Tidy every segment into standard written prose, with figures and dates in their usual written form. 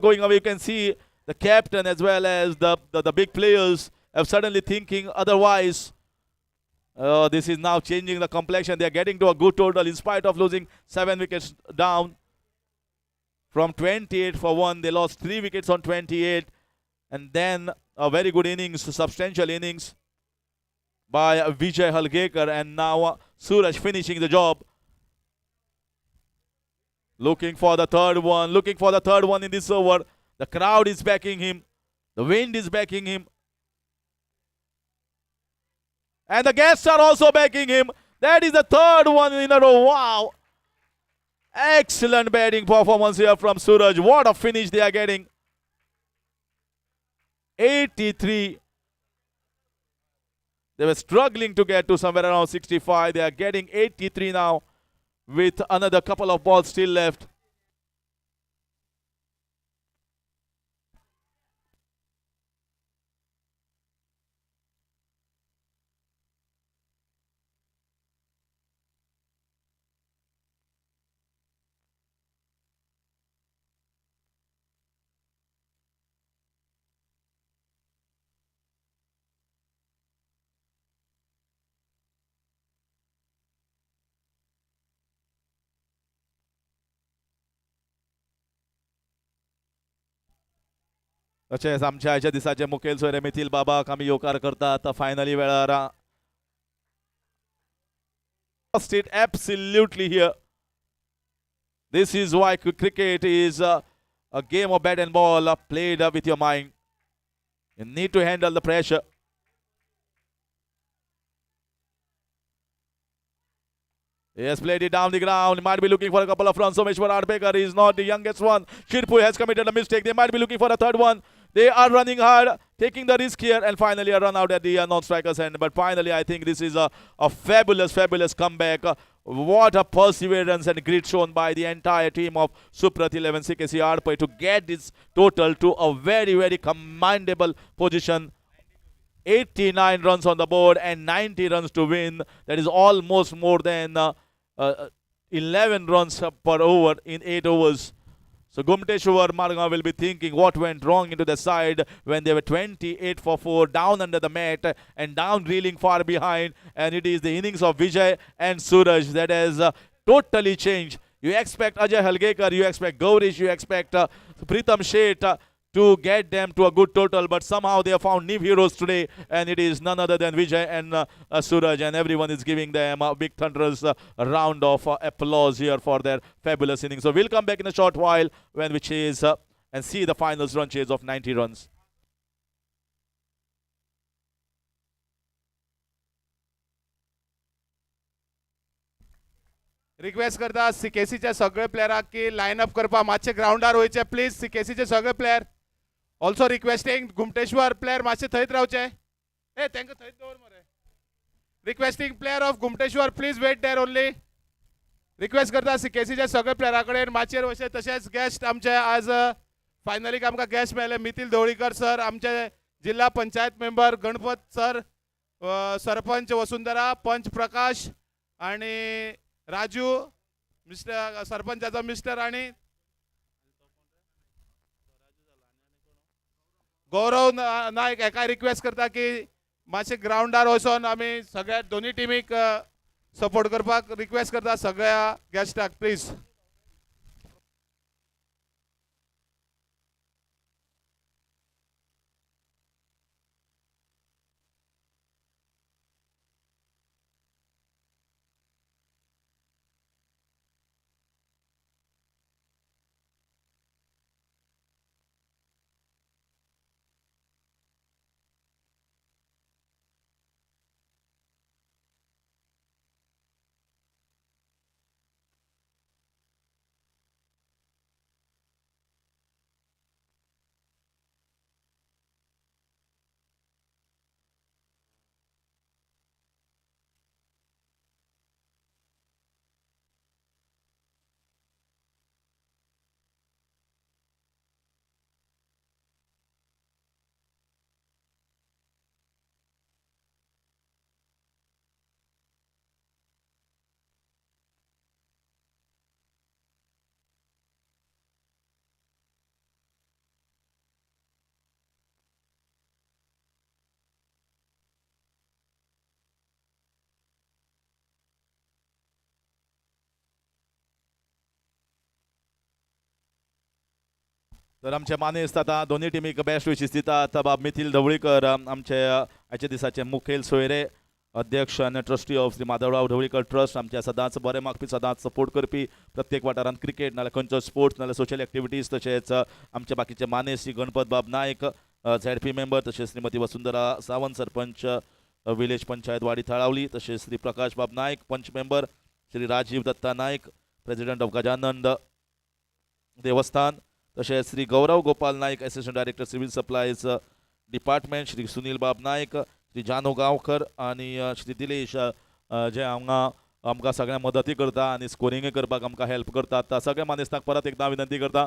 going away. You can see the captain as well as the big players have suddenly thinking otherwise. This is now changing the complexion. They are getting to a good total in spite of losing 7 wickets down. From 28 for 1, they lost 3 wickets on 28. And then a very good innings, substantial innings by Vijay Halgekar. And now Suraj finishing the job. Looking for the third one. Looking for the third one in this over. The crowd is backing him. The wind is backing him. And the guests are also backing him. That is the third one in a row. Wow. Excellent batting performance here from Suraj. What a finish they are getting. 83. They were struggling to get to somewhere around 65. They are getting 83 now with another couple of balls still left. तशेंच आमच्या आयच्या दिसाचे मुखेल सोयरे मिथिल बाबाक आमी येवकार करतात फायनली वेळार. Lost it absolutely here. This is why cricket is a game of bat and ball played with your mind. You need to handle the pressure. He has played it down the ground. Might be looking for a couple of runs. Someshwar Ardbekar is not the youngest one. Shirpur has committed a mistake. They might be looking for a third one. They are running hard, taking the risk here, and finally a run out at the non-striker's end. But finally, I think this is a fabulous, fabulous comeback. What a perseverance and grit shown by the entire team of Supraat 11 CKC Ardpai to get this total to a very, very commendable position. 89 runs on the board and 90 runs to win. That is almost more than 11 runs per over in 8 overs. So Gumar Marau will be thinking what went wrong into the side when they were 28 for 4, down under the mat and down reeling far behind. And it is the innings of Vijay and Suraj that has totally changed. You expect Ajay Halgekar, you expect Gaurish, you expect Pritam Sheth to get them to a good total, but somehow they have found new heroes today, and it is none other than Vijay and Suraj, and everyone is giving them a big thunderous round of applause here for their fabulous innings. So we'll come back in a short while when we chase and see the finals run chase of 90 runs. Request करता सीकेसीच्या सगळे प्लेयराक की line up करपा मातशे ग्राउंडार वयचे please. सीकेसीचे सगळे player also requesting Ghumteshwar player मातशे थंयच रावचे. तांकां थंयच दवर मरे. Requesting player of Ghumteshwar please wait there only. Request करता सीकेसीच्या सगळे प्लेयरा कडेन माचयेर वचे. तशेंच गेस्ट आमचे आज फायनलीक आमकां गेस्ट मेळ्ळे. मिथिल ढवळीकर सर, आमचे जिल्हा पंचायत मेंबर गणपत सर, सरपंच वसुंधरा, पंच प्रकाश आणि राजू, मिस्टर सरपंचाचो मिस्टर आणि गौरव नायक. एका रिक्वेस्ट करता की मातशे ग्राउंडार वचून आमी सगळ्या दोन्ही टिमीक सपोर्ट करपाक रिक्वेस्ट करता सगळ्या गेस्टाक प्लीज. तर आमचे मानेस्त आता दोन्ही टिमीक बेस्ट विशीस दितात बाब मिथिल ढवळीकर आमचे आयच्या दिसाचे मुखेल सोयरे अध्यक्ष आनी trustee of Shri Madhavrao Dhavalikar trust आमचे सदांच बरे मागपी सदांच सपोर्ट करपी प्रत्येक वाठारांत क्रिकेट नाल्यार खंयचो स्पोर्ट्स नाल्यार सोशल एक्टिविटीज तशेंच आमचे बाकीचे मानेस श्री गणपत बाब नायक झेडपी मेंबर तशेंच श्रीमती वसुंधरा सावंत सरपंच विलेज पंचायत वाडी थाळावली तशेंच Shri Prakash Bab Naik panch member Shri Rajiv Datta Naik president of Gajanand Devasthan तशेंच Shri Gaurav Gopal Naik assistant director civil supplies department Shri Sunil Bab Naik Shri जानू गांवकर आणि श्री दिलेश जे हांगा आमकां सगळ्यांक मदती करता आनी स्कोरिंगय करपाक आमकां हेल्प करतात सगळ्या मानेस्तांक परत एकदा विनंती करता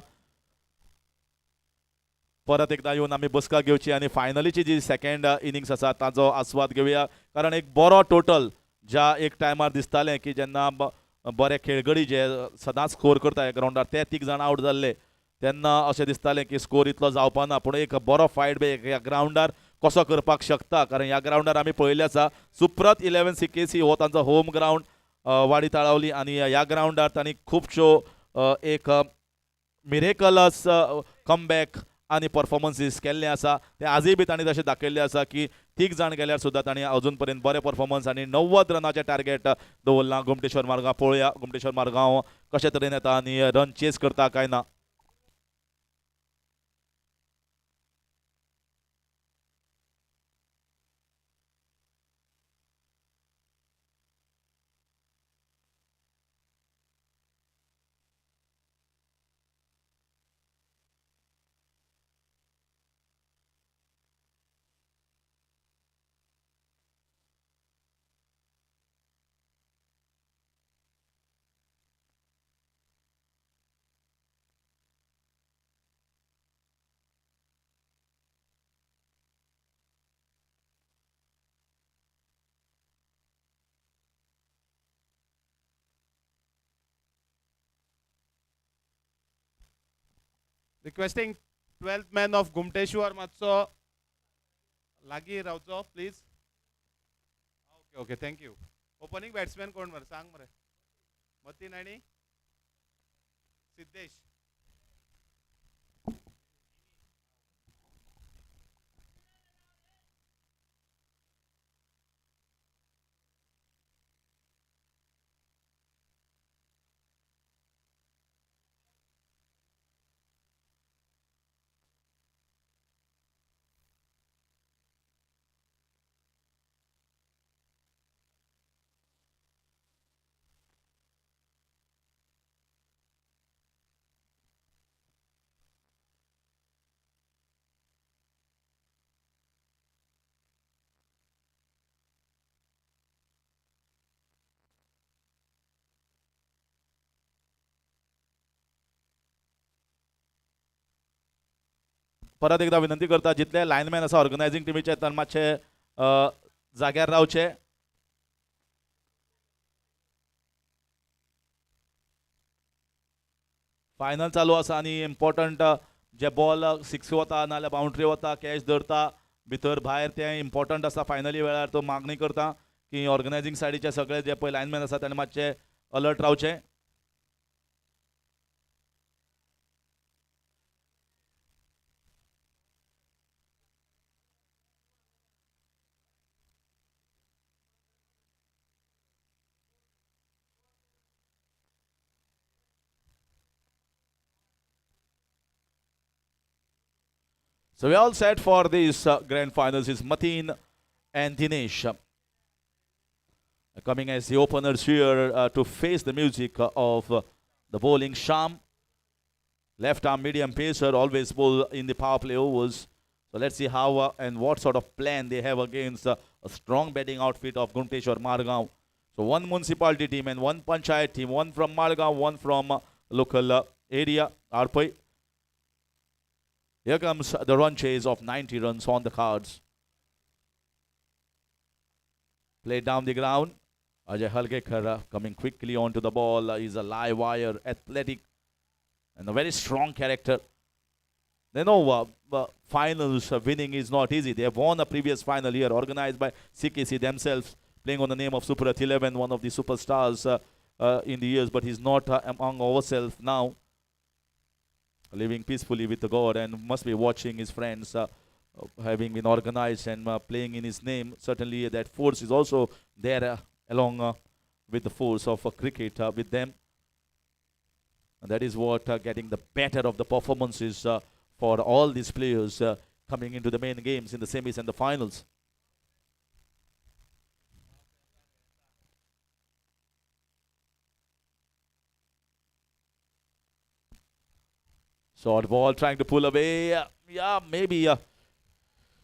परत एकदा येवन आमी बसका घेवची आनी फायनलीची जी सेकंड इनिंग्स आसा ताचो आस्वाद घेवया कारण एक बरो टोटल ज्या एक टायमार दिसतालें की जेन्ना बरे खेळगडी जे सदांच स्कोर करता ह्या ग्राउंडार ते 3 जाण आउट जाल्ले तेन्ना अशें दिसतालें की स्कोर इतलो जावपाना पूण एक बरो फायट बॅक ह्या ग्राउंडार कसो करपाक शकता कारण ह्या ग्राउंडार आमी पळयल्लें आसा सुप्रत 11 CKC हो तांचो होम ग्राउंड वाडी ताळावली आनी ह्या ग्राउंडार तांणी खुबश्यो एक मिरेकलस कमबॅक आनी परफॉर्मन्सीस केल्ले आसा ते आजय बी तांणी तशें दाखयल्लें आसा की 3 जाण गेल्यार सुद्दां तांणी अजून पर्यंत बरे परफॉर्मन्स आनी 90 रनाचें टार्गेट दवरलां गुमटेश्वर मारगांव पळोवया गुमटेश्वर मारगांव कशे तरेन येता आनी रन चेस करता काय ना requesting 12th man of Gumteshwar मातसो लागीं रावचो please okay okay thank you opening batsman कोण मरे सांग मरे मतीन आनी सिद्धेश परत एकदा विनंती करता जितले लायनमॅन आसा ऑर्गनायझिंग टिमीचे तांणी मातशे जाग्यार रावचे फायनल चालू आसा आनी इम्पॉर्टंट जे बॉल 6 वता नाल्यार बाउंड्री वता कॅच धरता भितर भायर ते इम्पॉर्टंट आसा फायनली वेळार तो मागणी करता की ऑर्गनायझिंग सायडीचे सगळे जे पळय लायनमॅन आसा तांणी मातशे अलर्ट रावचे So we all set for these grand finals is Mateen and Dinesh coming as the openers here to face the music of the bowling Sham. Left arm medium pacer always bowl in the power play overs. So let's see how and what sort of plan they have against a strong batting outfit of Gumteshwar Margaon. So one municipality team and one panchayat team, one from Margaon, one from local area. Arpai. Here comes the run chase of 90 runs on the cards. Played down the ground. Ajay Halgekar coming quickly onto the ball. He's a live wire, athletic, and a very strong character. They know finals winning is not easy. They have won a previous final here organized by CKC themselves, playing on the name of Supraat 11, one of the superstars in the years, but he's not among ourselves now. living peacefully with the God and must be watching his friends having been organized and playing in his name. Certainly that force is also there along with the force of cricket with them. And that is what getting the better of the performances for all these players coming into the main games in the semis and the finals. Short ball trying to pull away. Yeah, maybe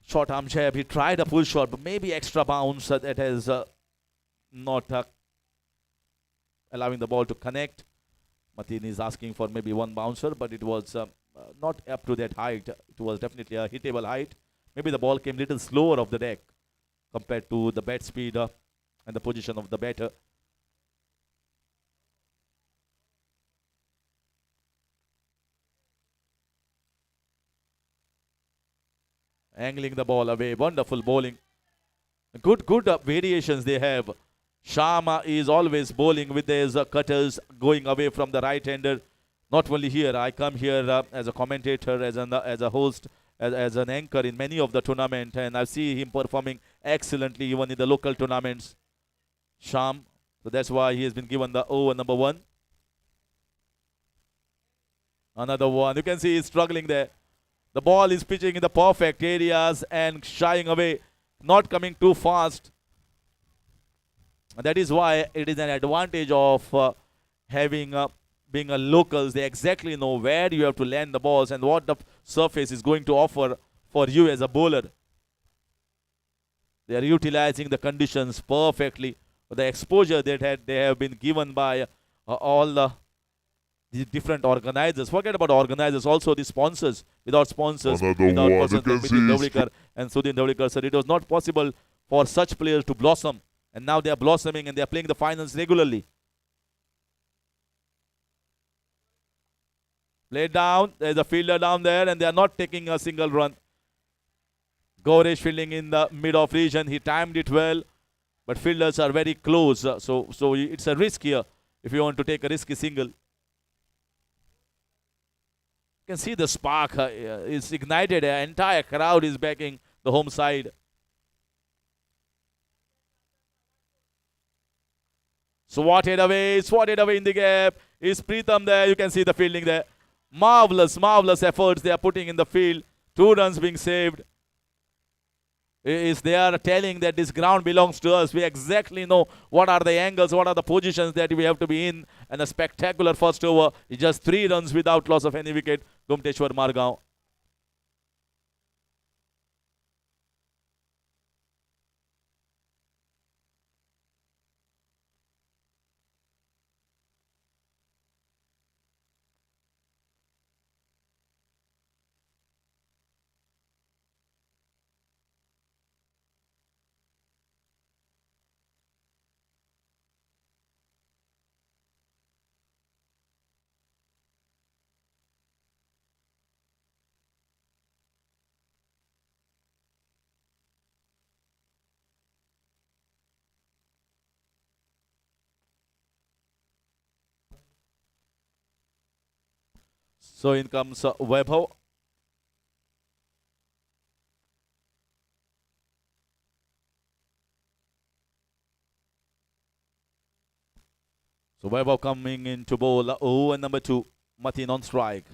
short arm jab. He tried a pull shot, but maybe extra bounce that has not allowing the ball to connect. Mateen is asking for maybe one bouncer, but it was not up to that height. It was definitely a hittable height. Maybe the ball came a little slower off the deck compared to the bat speed and the position of the batter. Angling the ball away. Wonderful bowling. Good variations they have. Sharma is always bowling with his cutters going away from the right-hander. Not only here, I come here as a commentator, as a host, as an anchor in many of the tournament, and I see him performing excellently even in the local tournaments. Sham, so that's why he has been given the over number 1. Another one. You can see he's struggling there. The ball is pitching in the perfect areas and shying away, not coming too fast. And that is why it is an advantage of having being a locals. They exactly know where you have to land the balls and what the surface is going to offer for you as a bowler. They are utilizing the conditions perfectly. The exposure that they have been given by all the different organizers. Forget about organizers, also the sponsors. Without sponsors, without persons like Nitin Davlikar and Sudhin Davlikar, sir, it was not possible for such players to blossom. And now they are blossoming and they are playing the finals regularly. Play down. There's a fielder down there and they are not taking a single run. Goresh fielding in the mid-off region. He timed it well. But fielders are very close. So it's a risk here if you want to take a risky single. You can see the spark is ignited. The entire crowd is backing the home side. Swatted away in the gap. Is Preetham there? You can see the fielding there. Marvelous efforts they are putting in the field. 2 runs being saved. They are telling that this ground belongs to us. We exactly know what are the angles, what are the positions that we have to be in. And a spectacular first over. It's just 3 runs without loss of any wicket. Gumteshwar Margaon. So in comes Vaibhav. So Vaibhav coming into bowl. Oh, and number 2, Mateen on strike.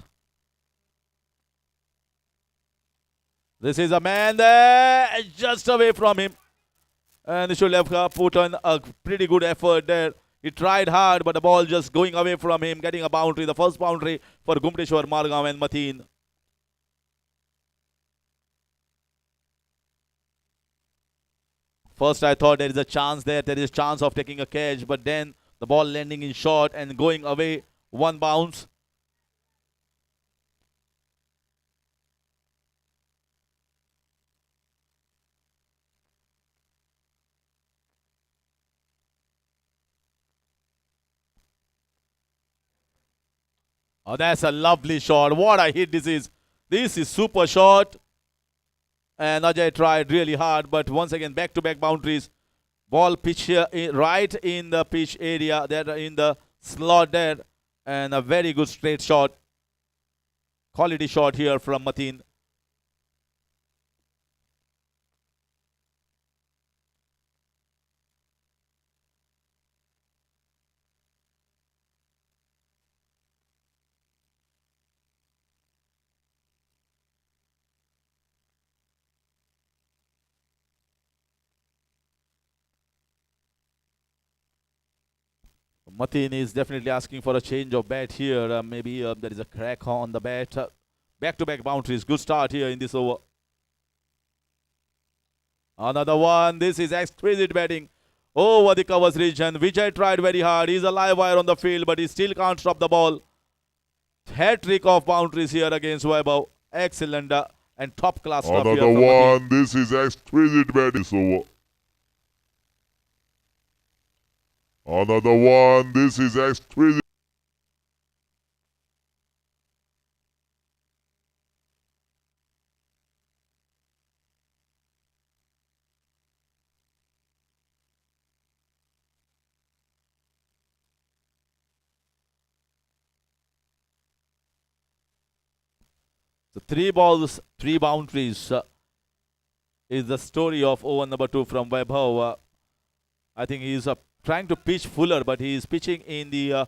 This is a man there, just away from him. And he should have put on a pretty good effort there. He tried hard, but the ball just going away from him, getting a boundary. The first boundary for Gumteshwar Margaon and Mateen. First I thought there is a chance there is a chance of taking a catch, but then the ball landing in short and going away, 1 bounce. Oh, that's a lovely shot. What a hit this is. This is super shot. And Ajay tried really hard, but once again, back-to-back boundaries. Ball pitch here, right in the pitch area, there in the slot there. And a very good straight shot. Quality shot here from Mateen. Mateen is definitely asking for a change of bat here. Maybe there is a crack on the bat. Back-to-back boundaries. Good start here in this over. Another one. This is exquisite batting over the covers region. Vijay tried very hard. He's a live wire on the field, but he still can't stop the ball. Hat-trick of boundaries here against Vaibhav. Excellent and top-class stuff here from Another Mateen. one. This is exquisite batting. This over. Another one. This is exquisite. So 3 balls, 3 boundaries is the story of over number 2 from Vaibhav. I think he's trying to pitch fuller, but he is pitching in the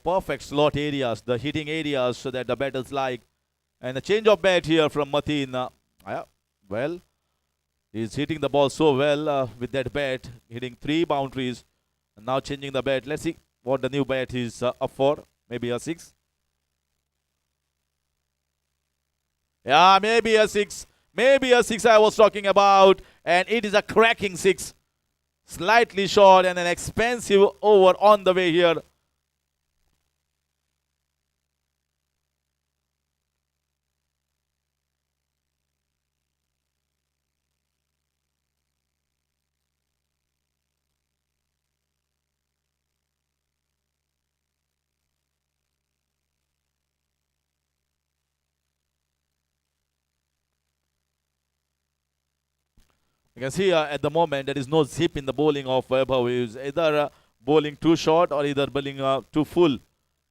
perfect slot areas, the hitting areas, so that the batters like. And a change of bat here from Mateen. Well, he's hitting the ball so well with that bat, hitting 3 boundaries. And now changing the bat. Let's see what the new bat is up for. Maybe a 6. Yeah, maybe a 6. Maybe a 6 I was talking about. And it is a cracking 6. Slightly short and an expensive over on the way here. You can see at the moment there is no zip in the bowling of Vaibhav. He is either bowling too short or either bowling too full.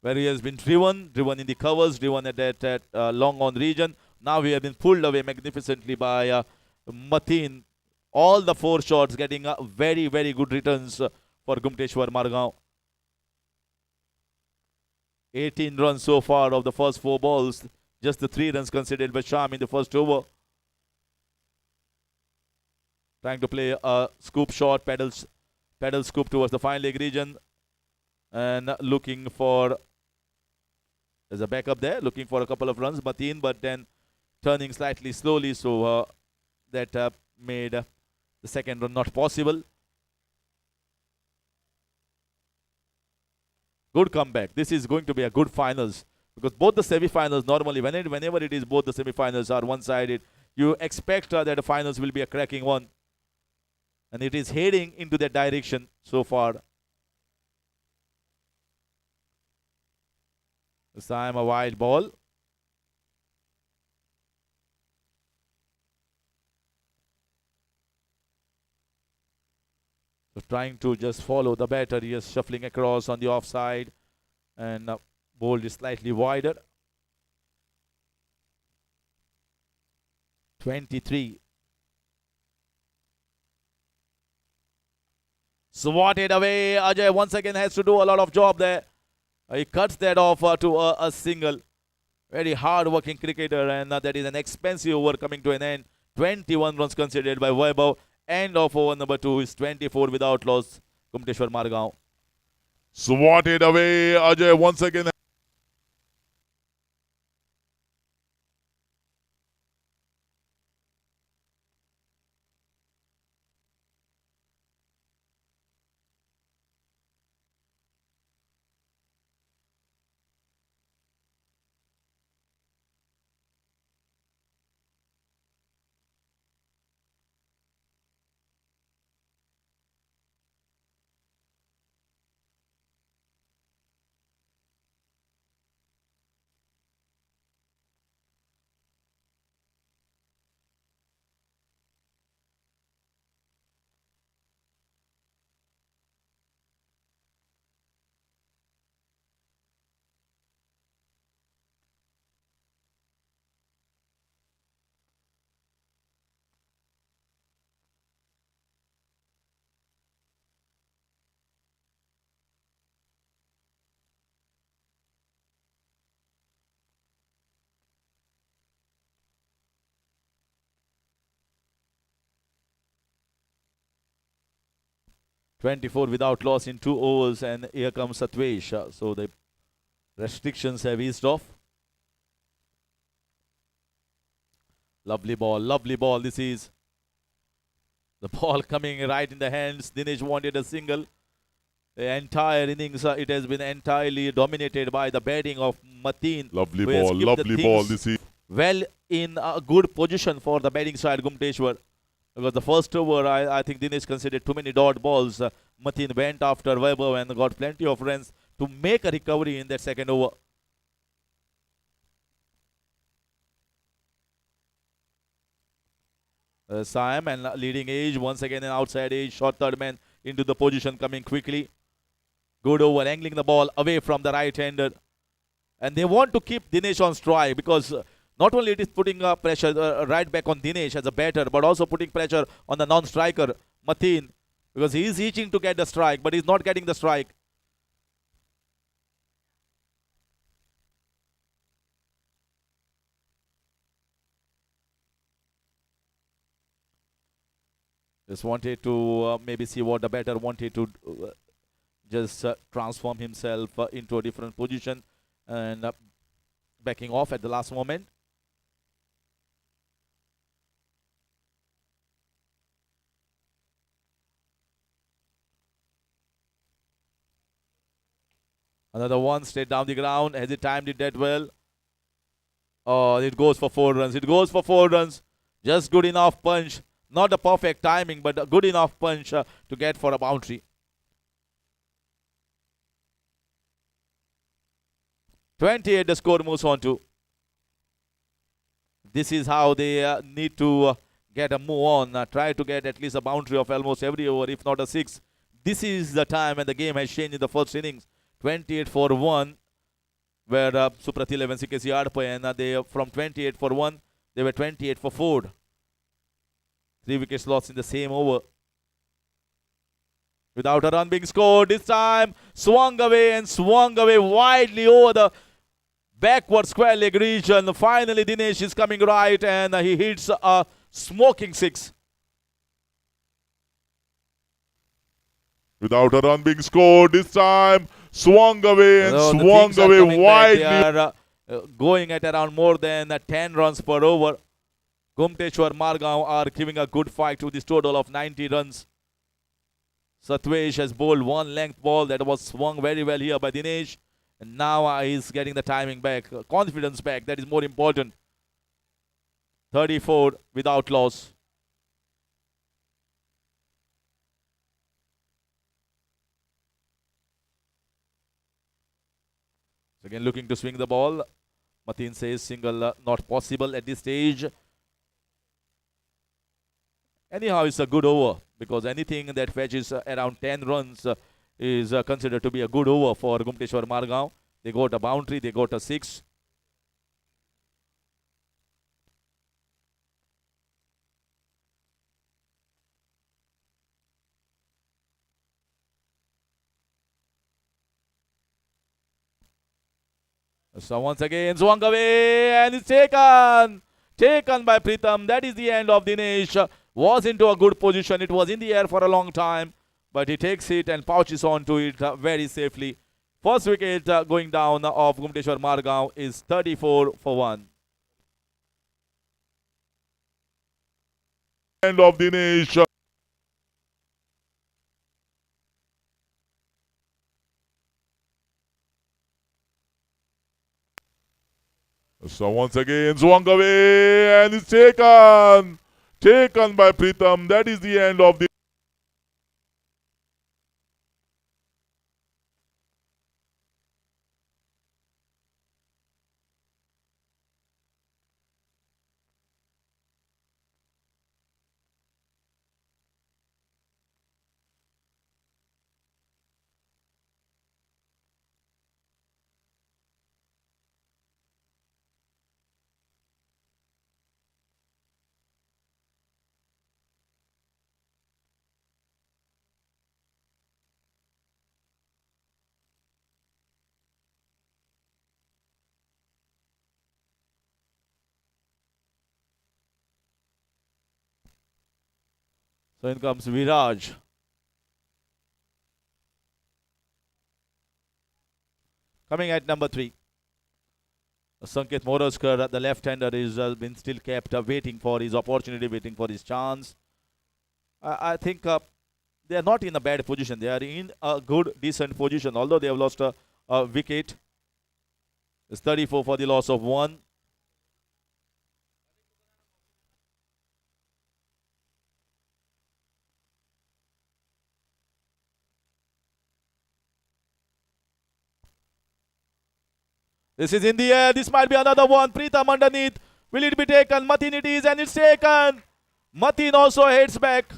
Where he has been driven in the covers, driven at that long on region. Now he has been pulled away magnificently by Mateen. All the 4 shots getting very, very good returns for Gumteshwar Margaon. 18 runs so far of the first 4 balls. Just the 3 runs conceded by Sham in the first over. Trying to play a scoop shot, pedal scoop towards the fine leg region. And looking for, there's a backup there, looking for a couple of runs, Mateen, but then turning slightly slowly, so that made the second run not possible. Good comeback. This is going to be a good finals, because both the semi-finals, normally whenever it is both the semi-finals are one-sided, you expect that the finals will be a cracking one. And it is heading into that direction so far. This time a wide ball. So trying to just follow the batter. He is shuffling across on the offside. And ball is slightly wider. 23. Swatted away. Ajay once again has to do a lot of job there. He cuts that off to a single. Very hard working cricketer, and that is an expensive over coming to an end. 21 runs conceded by Vaibhav. End of over number 2 is 24 without loss. Gumteshwar Margaon. Swatted away. Ajay once again. 24 without loss in 2 overs, and here comes Satvesh. So the restrictions have eased off. Lovely ball. This is the ball coming right in the hands. Dinesh wanted a single. The entire innings, it has been entirely dominated by the batting of Mateen. Lovely who has ball, kept the lovely ball. things This is well in a good position for the batting side, Gumteshwar. Because the first over, I think Dinesh considered too many dot balls. Mateen went after Vaibhav and got plenty of runs to make a recovery in that second over. Siam and leading edge, once again an outside edge, short third man into the position, coming quickly. Good over, angling the ball away from the right-hander. And they want to keep Dinesh on strike, because not only it is putting pressure right back on Dinesh as a batter, but also putting pressure on the non-striker, Mateen, because he is itching to get the strike, but he's not getting the strike. Just wanted to maybe see what the batter wanted to just transform himself into a different position, and backing off at the last moment. Another one straight down the ground. Has he timed it that well? Oh, it goes for 4 runs. It goes for 4 runs. Just good enough punch. Not a perfect timing, but a good enough punch to get for a boundary. 28 the score moves on to. This is how they need to get a move on. Try to get at least a boundary of almost every over, if not a 6. This is the time when the game has changed in the first innings. 28 for 1, where Supraat 11 CKC Adpay, and they from 28 for 1, they were 28 for 4. 3 wickets lost in the same over. Without a run being scored, this time swung away widely over the backward square leg region. Finally, Dinesh is coming right, and he hits a smoking 6. without a run being scored. This time swung away and So swung away widely. They are going at around more than 10 runs per over. Gumteshwar Margaon are giving a good fight to this total of 90 runs. Satvesh has bowled one length ball that was swung very well here by Dinesh. And now he's getting the timing back, confidence back. That is more important. 34 without loss. Again looking to swing the ball. Mateen says single not possible at this stage. Anyhow, it's a good over, because anything that fetches around 10 runs is considered to be a good over for Gumteshwar Margaon. They got a boundary, they got a 6. So once again, swung away, and it's taken. Taken by Pritham. That is the end of Dinesh. Was into a good position. It was in the air for a long time, but he takes it and pouches onto it very safely. First wicket going down of Gumteshwar Margaon is 34 for 1. End of Dinesh. So once again, swung away and it's taken. Taken by Pritham. That is the end of the. So in comes Viraj. Coming at number 3. Sanket Moroskar, the left-hander, is been still kept waiting for his opportunity, waiting for his chance. I think they are not in a bad position. They are in a good, decent position, although they have lost a wicket. It's 34 for the loss of 1. This is in the air. This might be another one. Pritam underneath. Will it be taken? Matin it is, and it's taken. Matin also hits back.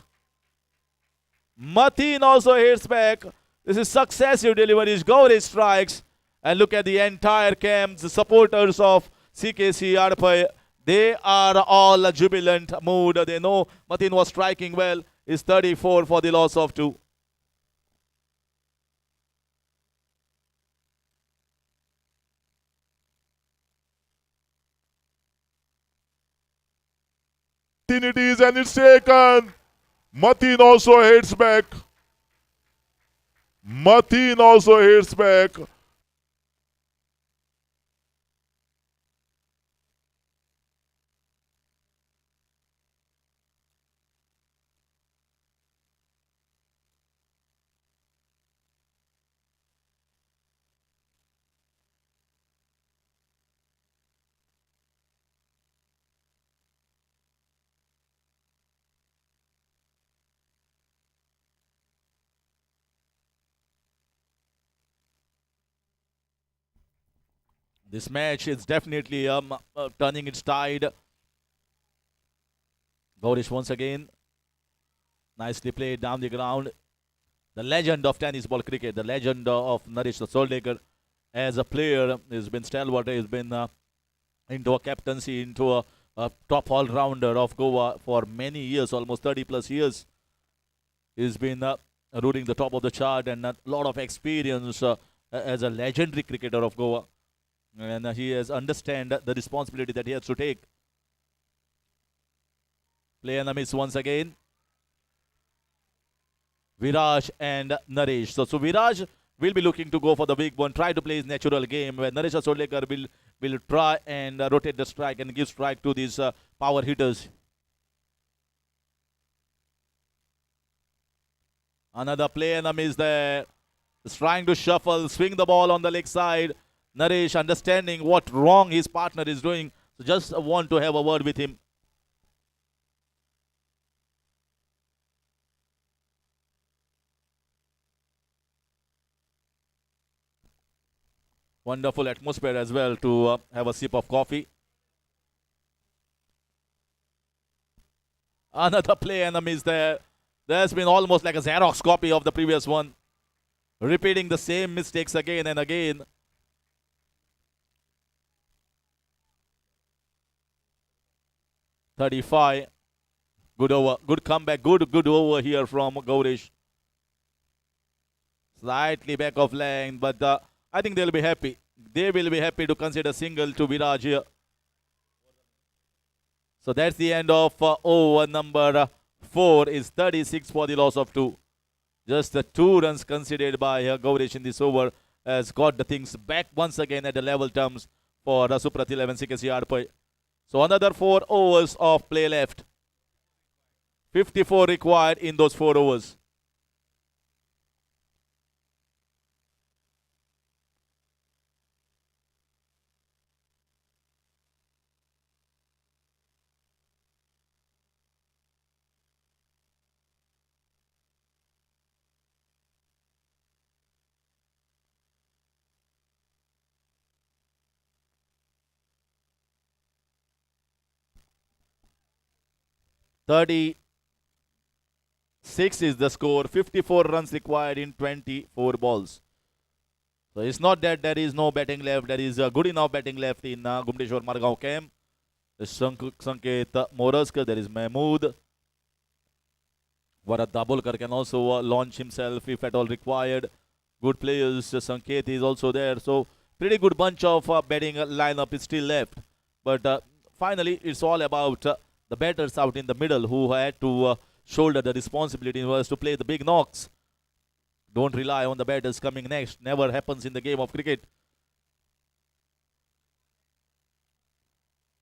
Matin also hits back. This is successive deliveries. Gauri strikes. And look at the entire camp, the supporters of CKC Arpai. They are all a jubilant mood. They know Matin was striking well. It's 34 for the loss of 2. It is, and it's taken. Matin also hits back. Matin also hits back. This match is definitely turning its tide. Gaurish once again. Nicely played down the ground. The legend of tennis ball cricket, the legend of Naresh Soldekar as a player, has been stalwart, has been into a captaincy, into a top all-rounder of Goa for many years, almost 30 plus years. He's been ruling the top of the chart and a lot of experience as a legendary cricketer of Goa. And he has understand the responsibility that he has to take. Play and a miss once again. Viraj and Naresh. So Viraj will be looking to go for the big one, try to play his natural game, where Naresh Soldekar will try and rotate the strike and give strike to these power hitters. Another play and a miss there. He's trying to shuffle, swing the ball on the leg side. Naresh understanding what wrong his partner is doing. So just want to have a word with him. Wonderful atmosphere as well to have a sip of coffee. Another play and a miss there. There's been almost like a Xerox copy of the previous one. Repeating the same mistakes again and again. .35. Good over. Good comeback. Good over here from Gaurish. Slightly back of length, but I think they'll be happy. They will be happy to consider single to Viraj here. So that's the end of over number 4 is 36 for the loss of 2. Just the 2 runs considered by Gaurish in this over has got the things back once again at the level terms for Supraat 11 CKC Arpai. So another 4 overs of play left. 54 required in those 4 overs. .36 is the score. 54 runs required in 24 balls. So it's not that there is no batting left. There is good enough batting left in Gumar Marau camp. There's Sanket Moroskar. There is Mahmood. Varat Dabholkar can also launch himself if at all required. Good players. Sanket is also there. So pretty good bunch of batting lineup is still left. But finally, it's all about the batters out in the middle who had to shoulder the responsibility was to play the big knocks. Don't rely on the batters coming next. Never happens in the game of cricket.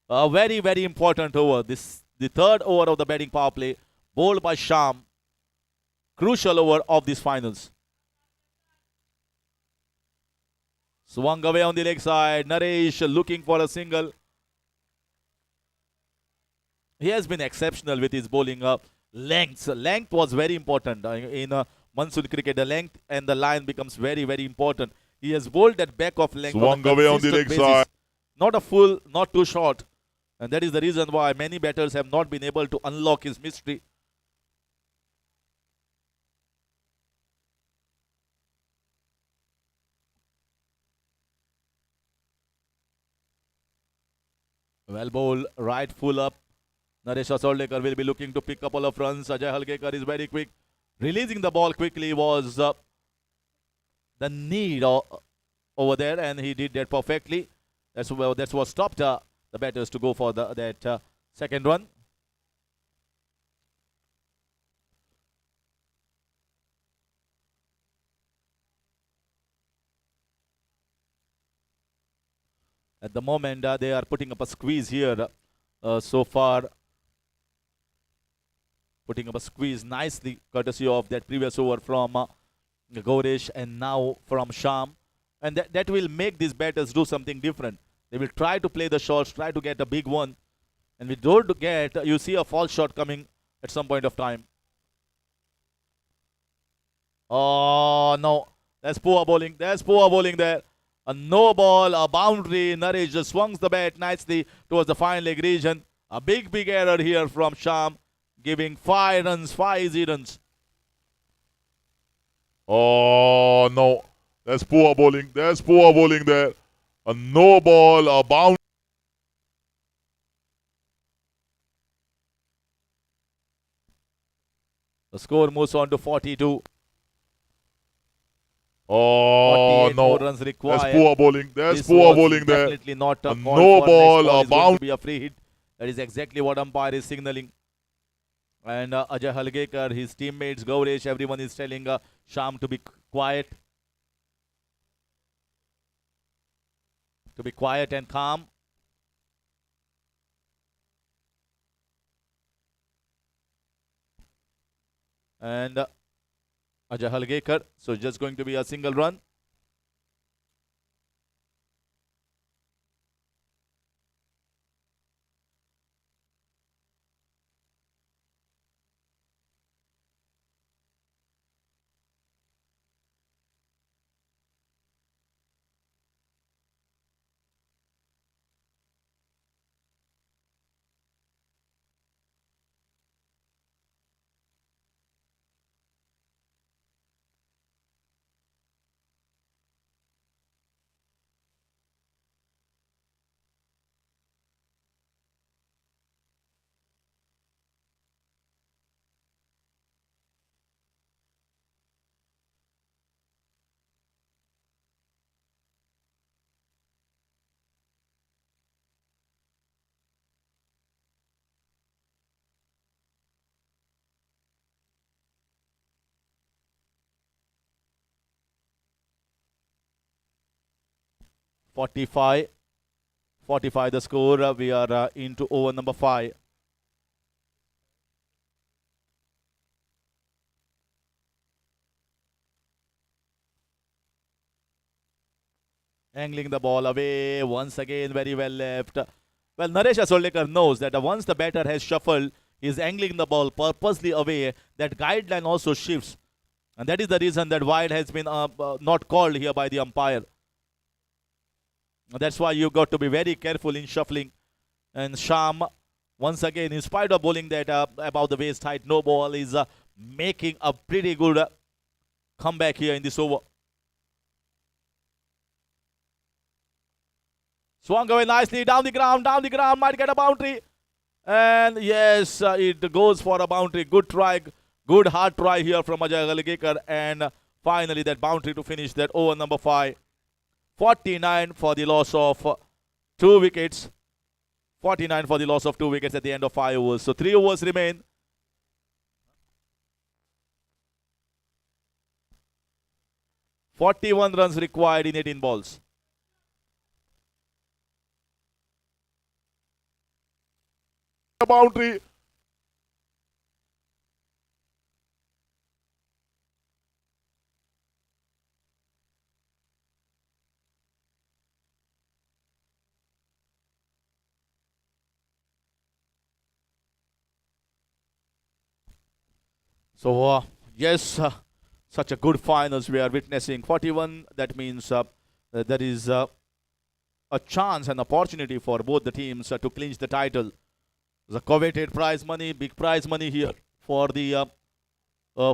A very, very important over. The third over of the batting power play, bowled by Sham. Crucial over of these finals. Swung away on the leg side. Naresh looking for a single. He has been exceptional with his bowling lengths. Length was very important in monsoon cricket. The length and the line becomes very, very important. He has bowled that back of length. Swung away on the leg side. Not a full, not too short. And that is the reason why many batters have not been able to unlock his mystery. Well bowled, right full up. Naresh Asoldekar will be looking to pick a couple of runs. Ajay Halkekar is very quick. Releasing the ball quickly was the need over there, and he did that perfectly. That's what stopped the batters to go for that second run. At the moment, they are putting up a squeeze here so far. Putting up a squeeze nicely, courtesy of that previous over from Gaurish and now from Sham. And that will make these batters do something different. They will try to play the shots, try to get a big one. And we don't get, you see a false shot coming at some point of time. Oh, no. That's poor bowling. There's poor bowling there. A no ball, a boundary. Naresh just swings the bat nicely towards the fine leg region. A big, big error here from Sham, giving 5 runs, 5 easy runs. Oh, no. That's poor bowling. There's poor bowling there. A no ball, a bound. The score moves on to 42. Oh, 48 no. more runs required. That's poor bowling. There's This poor was bowling there. Definitely not a A call no for. ball, Next ball a is going bound. to be a free hit. That is exactly what umpire is signaling. And Ajay Halkekar, his teammates, Gaurish, everyone is telling Sham to be quiet. To be quiet and calm. And Ajay Halkekar, so just going to be a single run. Forty-five the score. We are into over number 5. Angling the ball away once again, very well left. Well, Naresh Asoldekar knows that once the batter has shuffled, he's angling the ball purposely away. That guideline also shifts, and that is the reason that wide has been not called here by the umpire. That's why you got to be very careful in shuffling. And Sham, once again, in spite of bowling that about the waist height, no ball, is making a pretty good comeback here in this over. Swung away nicely, down the ground, might get a boundary. And yes, it goes for a boundary. Good try, good hard try here from Ajay Halkekar. And finally that boundary to finish that over number 5. 49 for the loss of 2 wickets. 49 for the loss of 2 wickets at the end of 5 overs. So 3 overs remain. .41 runs required in 18 balls. a boundary. So, yes, such a good finals we are witnessing. 41, that means there is a chance and opportunity for both the teams to clinch the title. The coveted prize money, big prize money here for the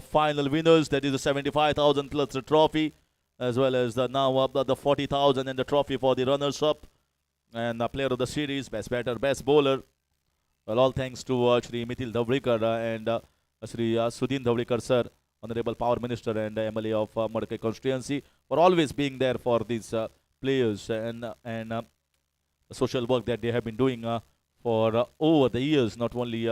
final winners. That is the 75,000 plus the trophy, as well as the now the 40,000 and the trophy for the runners-up. And the player of the series, best batter, best bowler. Well, all thanks to Shri Mithil Dhavrikar and Shri Sudhin Dhavrikar sir, Honorable Power Minister and MLA of Madakai constituency, for always being there for these players and the social work that they have been doing for over the years, not only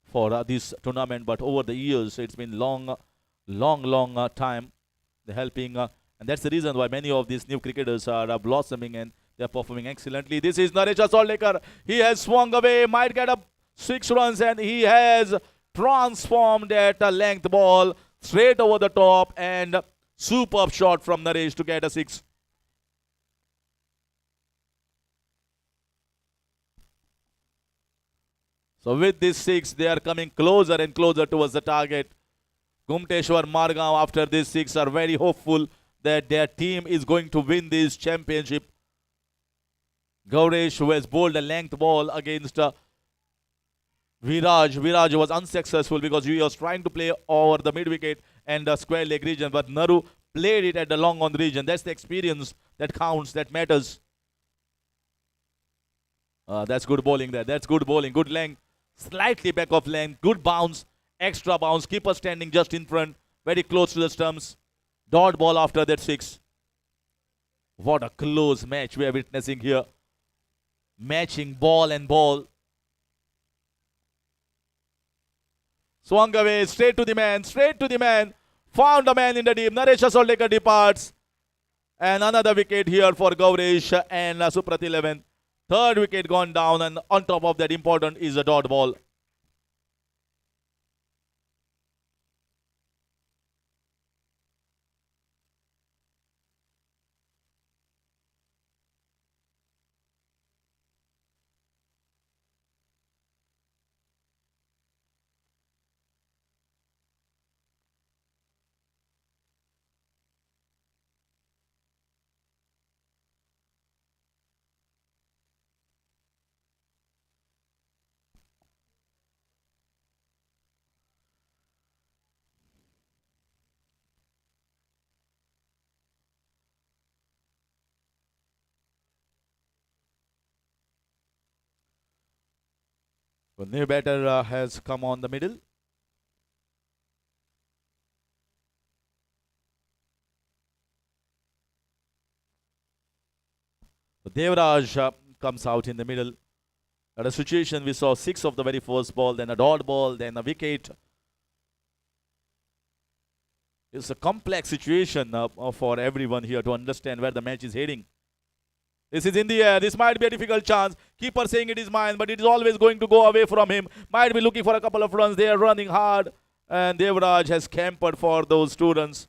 for this tournament, but over the years. It's been long time. They're helping, and that's the reason why many of these new cricketers are blossoming and they're performing excellently. This is Naresh Assaultekar. He has swung away, might get up 6 runs, and he has transformed that length ball straight over the top, and superb shot from Naresh to get a 6. So with this 6, they are coming closer and closer towards the target. Gumteshwar Margaon, after this 6, are very hopeful that their team is going to win this championship. Gauresh, who has bowled a length ball against Viraj. Viraj was unsuccessful because he was trying to play over the mid-wicket and the square leg region, but Naru played it at the long on region. That's the experience that counts, that matters. That's good bowling there. That's good bowling. Good length. Slightly back of length. Good bounce. Extra bounce. Keeper standing just in front. Very close to the stumps. Dot ball after that 6. What a close match we are witnessing here. Matching ball and ball. Swung away. Straight to the man. Straight to the man. Found a man in the deep. Naresh Assaultekar departs. And another wicket here for Gauresh and Supraat 11. Third wicket gone down, and on top of that, important is a dot ball. The new batter has come on the middle. Devraj comes out in the middle. At a situation we saw 6 of the very first ball, then a dot ball, then a wicket. It's a complex situation for everyone here to understand where the match is heading. This is in the air. This might be a difficult chance. Keeper saying it is mine, but it is always going to go away from him. Might be looking for a couple of runs. They are running hard. And Devraj has campered for those 2 runs.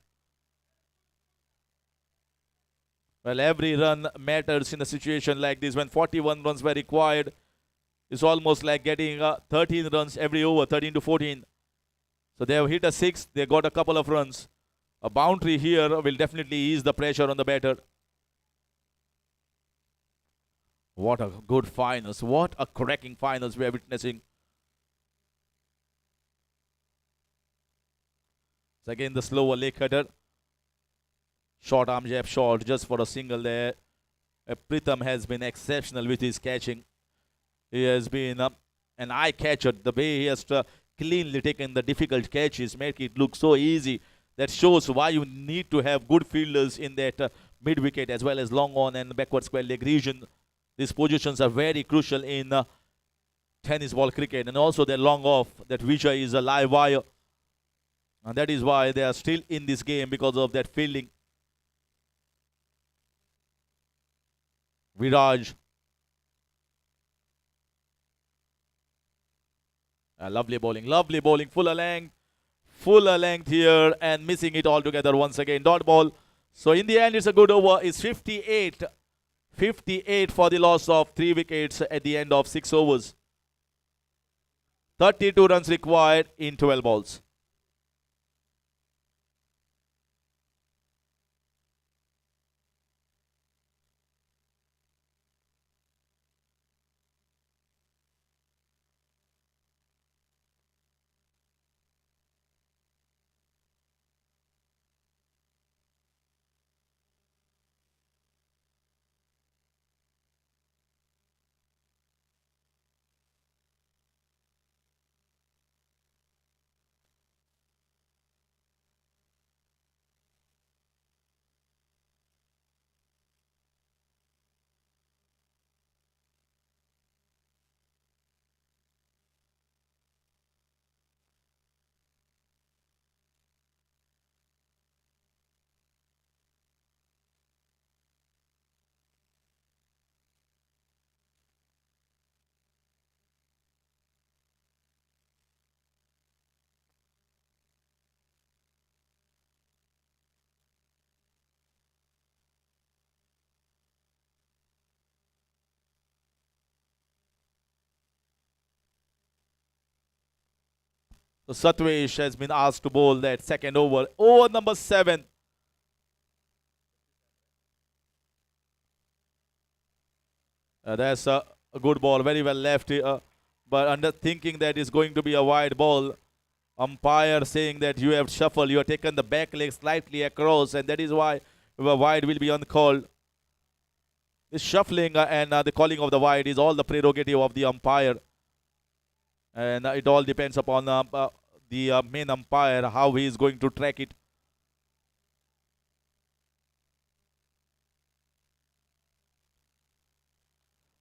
Well, every run matters in a situation like this. When 41 runs were required, it's almost like getting 13 runs every over, 13 to 14. So they have hit a 6. They got a couple of runs. A boundary here will definitely ease the pressure on the batter. What a good finals. What a cracking finals we are witnessing. So again, the slower leg cutter. Short arm jab shot just for a single there. Pritham has been exceptional with his catching. He has been an eye catcher. The way he has cleanly taken the difficult catches, make it look so easy. That shows why you need to have good fielders in that mid wicket as well as long on and backward square leg region. These positions are very crucial in tennis ball cricket, and also they're long off. That Vijay is a live wire, and that is why they are still in this game, because of that fielding. Viraj. Lovely bowling, full length here and missing it altogether once again. Dot ball. So in the end, it's a good over. It's 58. 58 for the loss of 3 wickets at the end of 6 overs. 32 runs required in 12 balls. So Satvesh has been asked to bowl that second over. Over number 7. That's a good ball, very well left. But under thinking that is going to be a wide ball. Umpire saying that you have shuffled, you have taken the back leg slightly across, and that is why the wide will be uncalled. This shuffling and the calling of the wide is all the prerogative of the umpire. And it all depends upon the main umpire, how he is going to track it.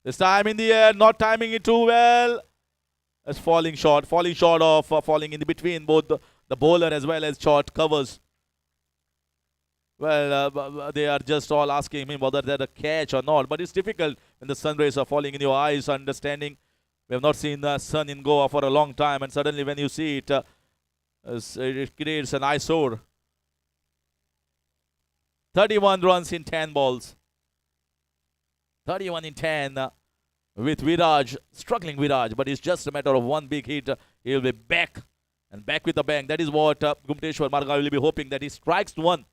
This time in the air, not timing it too well. It's falling short of falling in between both the bowler as well as short covers. Well, they are just all asking him whether they're a catch or not. But it's difficult when the sun rays are falling in your eyes, understanding. We have not seen the sun in Goa for a long time, and suddenly when you see it, it creates an eyesore. 31 runs in 10 balls. 31 in 10 with Viraj, struggling Viraj, but it's just a matter of one big hit. He'll be back and back with a bang. That is what Gumar Marau will be hoping, that he strikes one.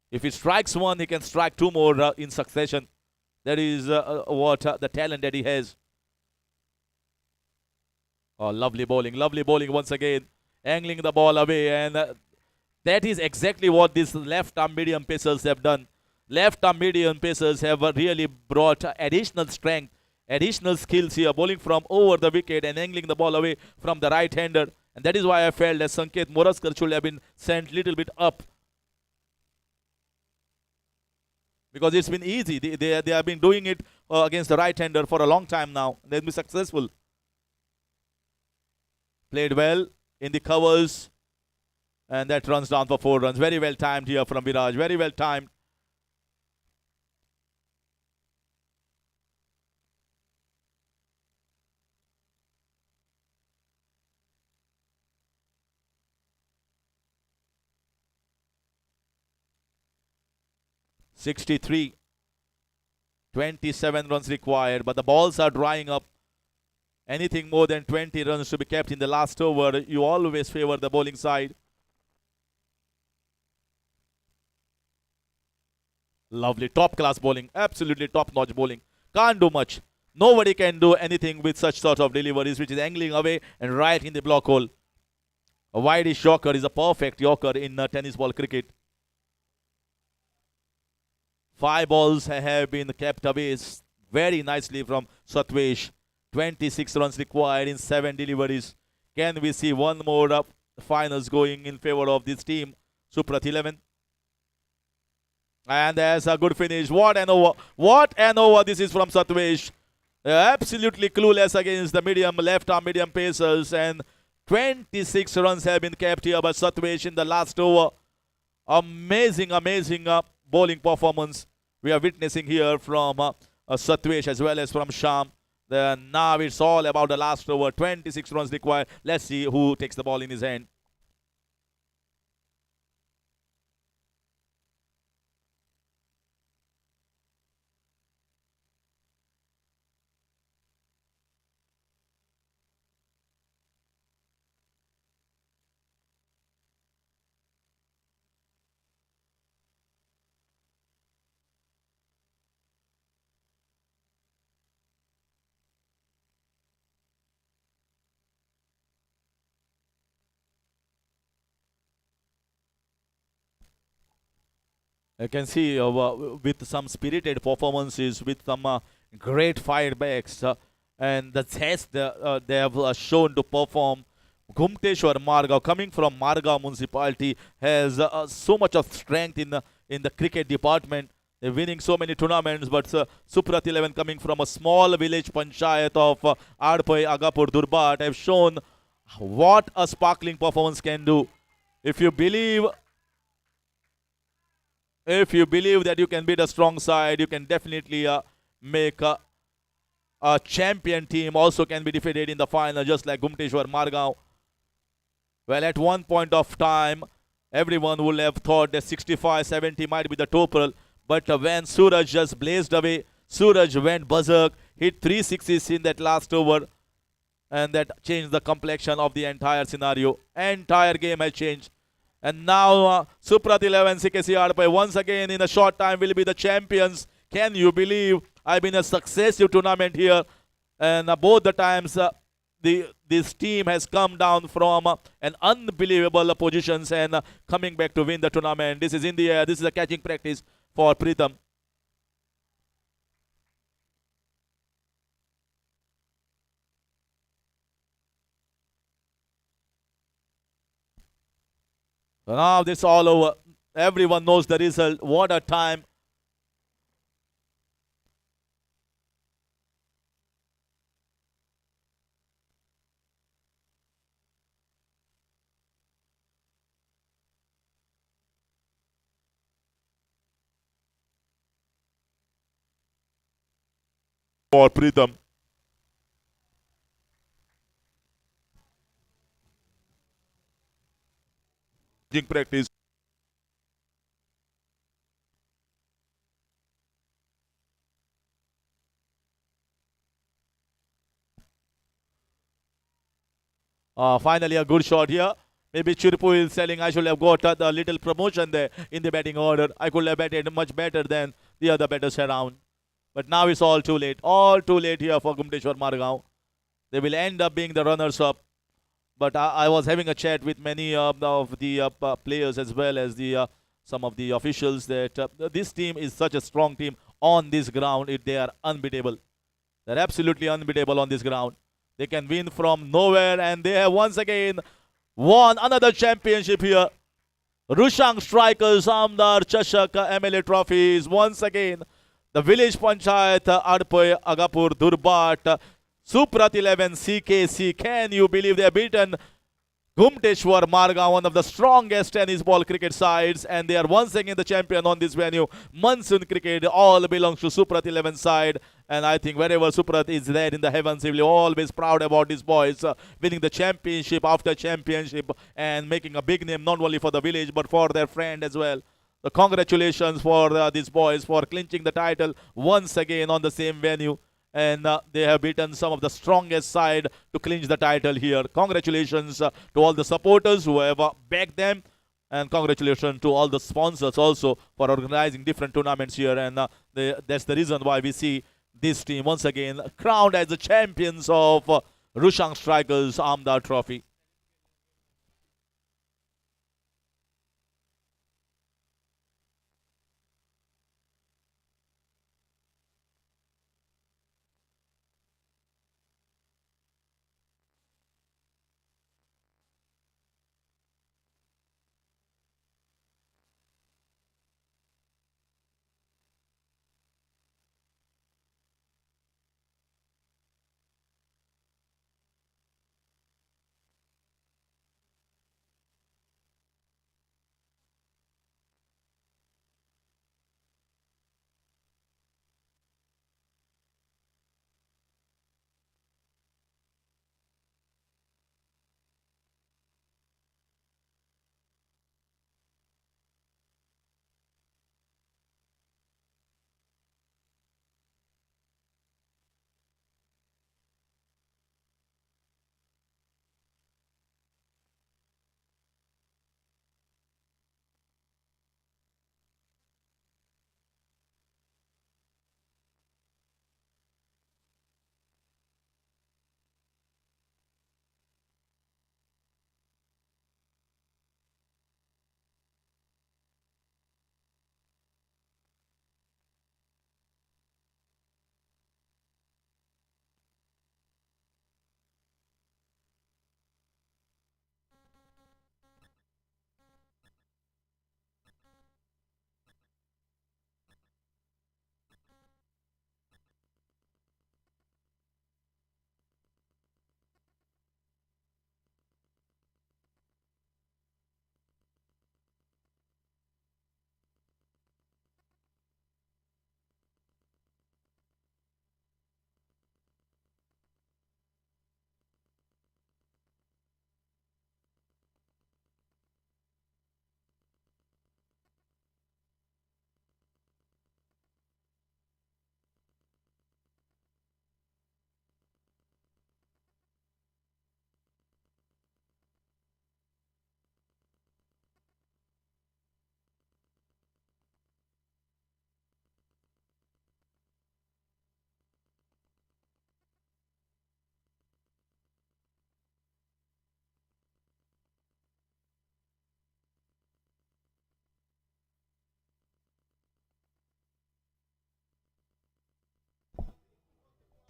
If he strikes one, he can strike 2 more in succession. That is what the talent that he has. Oh, lovely bowling once again. Angling the ball away, and that is exactly what these left-arm medium pacers have done. Left-arm medium pacers have really brought additional strength, additional skills here, bowling from over the wicket and angling the ball away from the right-hander. And that is why I felt that Sanket Moraskar should have been sent a little bit up. Because it's been easy. They have been doing it against the right-hander for a long time now. They've been successful. Played well in the covers, and that runs down for 4 runs. Very well timed here from Viraj. Very well timed. (63) 27 runs required, but the balls are drying up. Anything more than 20 runs to be kept in the last over, you always favor the bowling side. Lovely, top-class bowling. Absolutely top-notch bowling. Can't do much. Nobody can do anything with such sort of deliveries, which is angling away and right in the block hole. A wide-ish yorker is a perfect yorker in tennis ball cricket. 5 balls have been kept away very nicely from Satvesh. 26 runs required in 7 deliveries. Can we see one more finals going in favor of this team? Supraat 11. And there's a good finish. What an over. What an over this is from Satvesh. Absolutely clueless against the left-arm medium pacers. And 26 runs have been kept here by Satvesh in the last over. Amazing bowling performance we are witnessing here from Satvesh as well as from Sham. Now it's all about the last over. 26 runs required. Let's see who takes the ball in his hand. I can see with some spirited performances, with some great firebacks, and the zest they have shown to perform. Gumteshwar Margao, coming from Margao municipality, has so much of strength in the cricket department. They're winning so many tournaments, but Supraat 11 coming from a small village panchayat of Adpai, Agapur, Durbat have shown what a sparkling performance can do. If you believe that you can beat a strong side, you can definitely make a champion team also can be defeated in the final, just like Gumteshwar Margao. Well, at one point of time, everyone would have thought that 65-70 might be the total, but when Suraj just blazed away, Suraj went berserk, hit 3 6s in that last over, and that changed the complexion of the entire scenario. Entire game has changed. And now Supraat 11 CKC Adpai once again in a short time will be the champions. Can you believe? I've been a successive tournament here, and both the times this team has come down from an unbelievable positions and coming back to win the tournament. This is in the air. This is a catching practice for Pritham. Now this all over. Everyone knows the result. What a time. For Pritham. Practice. Finally a good shot here. Maybe Chirpu is selling. I should have got a little promotion there in the batting order. I could have batted much better than the other batters around. But now it's all too late. All too late here for Gumteshwar Margao. They will end up being the runners-up. But I was having a chat with many of the players as well as some of the officials that this team is such a strong team on this ground. They are unbeatable. They're absolutely unbeatable on this ground. They can win from nowhere, and they have once again won another championship here. RUSHANK Strikers AAMDAR CHASHAK MLA trophies once again. The village panchayat Adpai, Agapur, Durbat, Supraat 11 CKC. Can you believe they have beaten Gumteshwar Margao, one of the strongest tennis ball cricket sides, and they are once again the champion on this venue. Monsoon cricket all belongs to Supraat 11 side, and I think wherever Supraat is there in the heavens, he will be always proud about these boys winning the championship after championship and making a big name not only for the village but for their friend as well. So congratulations for these boys for clinching the title once again on the same venue. And they have beaten some of the strongest side to clinch the title here. Congratulations to all the supporters who have backed them, and congratulations to all the sponsors also for organizing different tournaments here. And that's the reason why we see this team once again crowned as the champions of RUSHANK Strikers AAMDAR Trophy.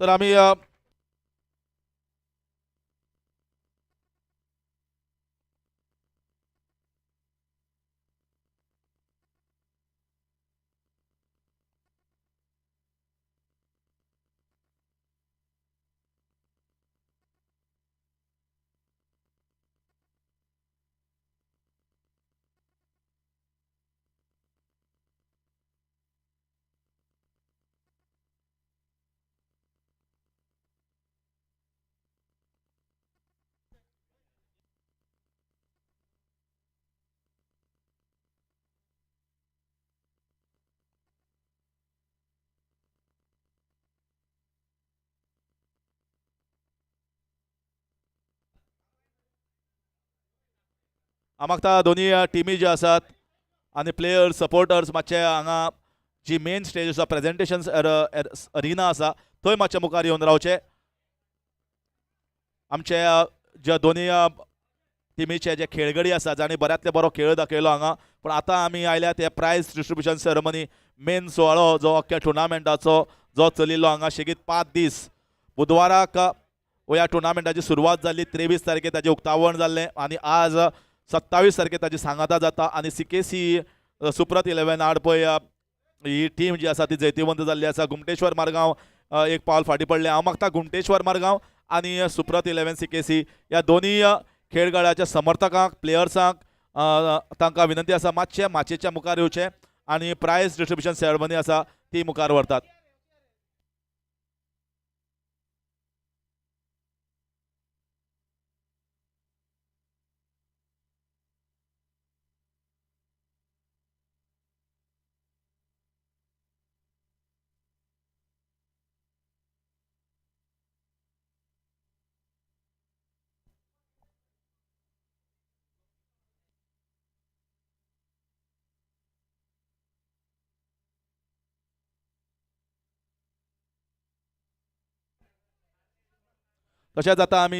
तर आम्ही आम्हाला दोन्ही टिमी जे असतात आणि players supporters मातशे हांगा जी main stage आसा प्रेजेंटेशन अरिना आसा थंय मातशे मुखार येवन रावचे. आमचे जे दोन्ही टिमीचे जे खेळगडी आसा जाणी बऱ्यांतले बरो खेळ दाखयलो हांगा. पण आतां आमी आयल्यात हे प्रायज डिस्ट्रिब्युशन सेरेमनी मेन सुवाळो जो अख्ख्या टुर्नामेंटाचो जो चलिल्लो हांगा शेगीत 5 दीस. बुधवाराक ह्या टुर्नामेंटाची सुरवात जाल्ली 23 तारखेर ताजें उक्तावण जाल्लें आणि आज 27 तारखेर ताची सांगाता जाता. आणि CKC सुप्रत 11 आड पळय ही टीम जी आसा ती जैतिवंत जाल्ली आसा. गुमटेश्वर मारगांव एक पावल फाटीं पडलें. हांव मागता गुमटेश्वर मारगांव आणि सुप्रत 11 CKC या दोन्ही खेळगड्याच्या समर्थकांक प्लेयर्सांक तांकां विनंती आसा मातशे माचयेच्या मुखार येवचे आणि प्रायज डिस्ट्रिब्युशन सेरेमनी आसा ती मुखार व्हरतात. तशेंच आता आमी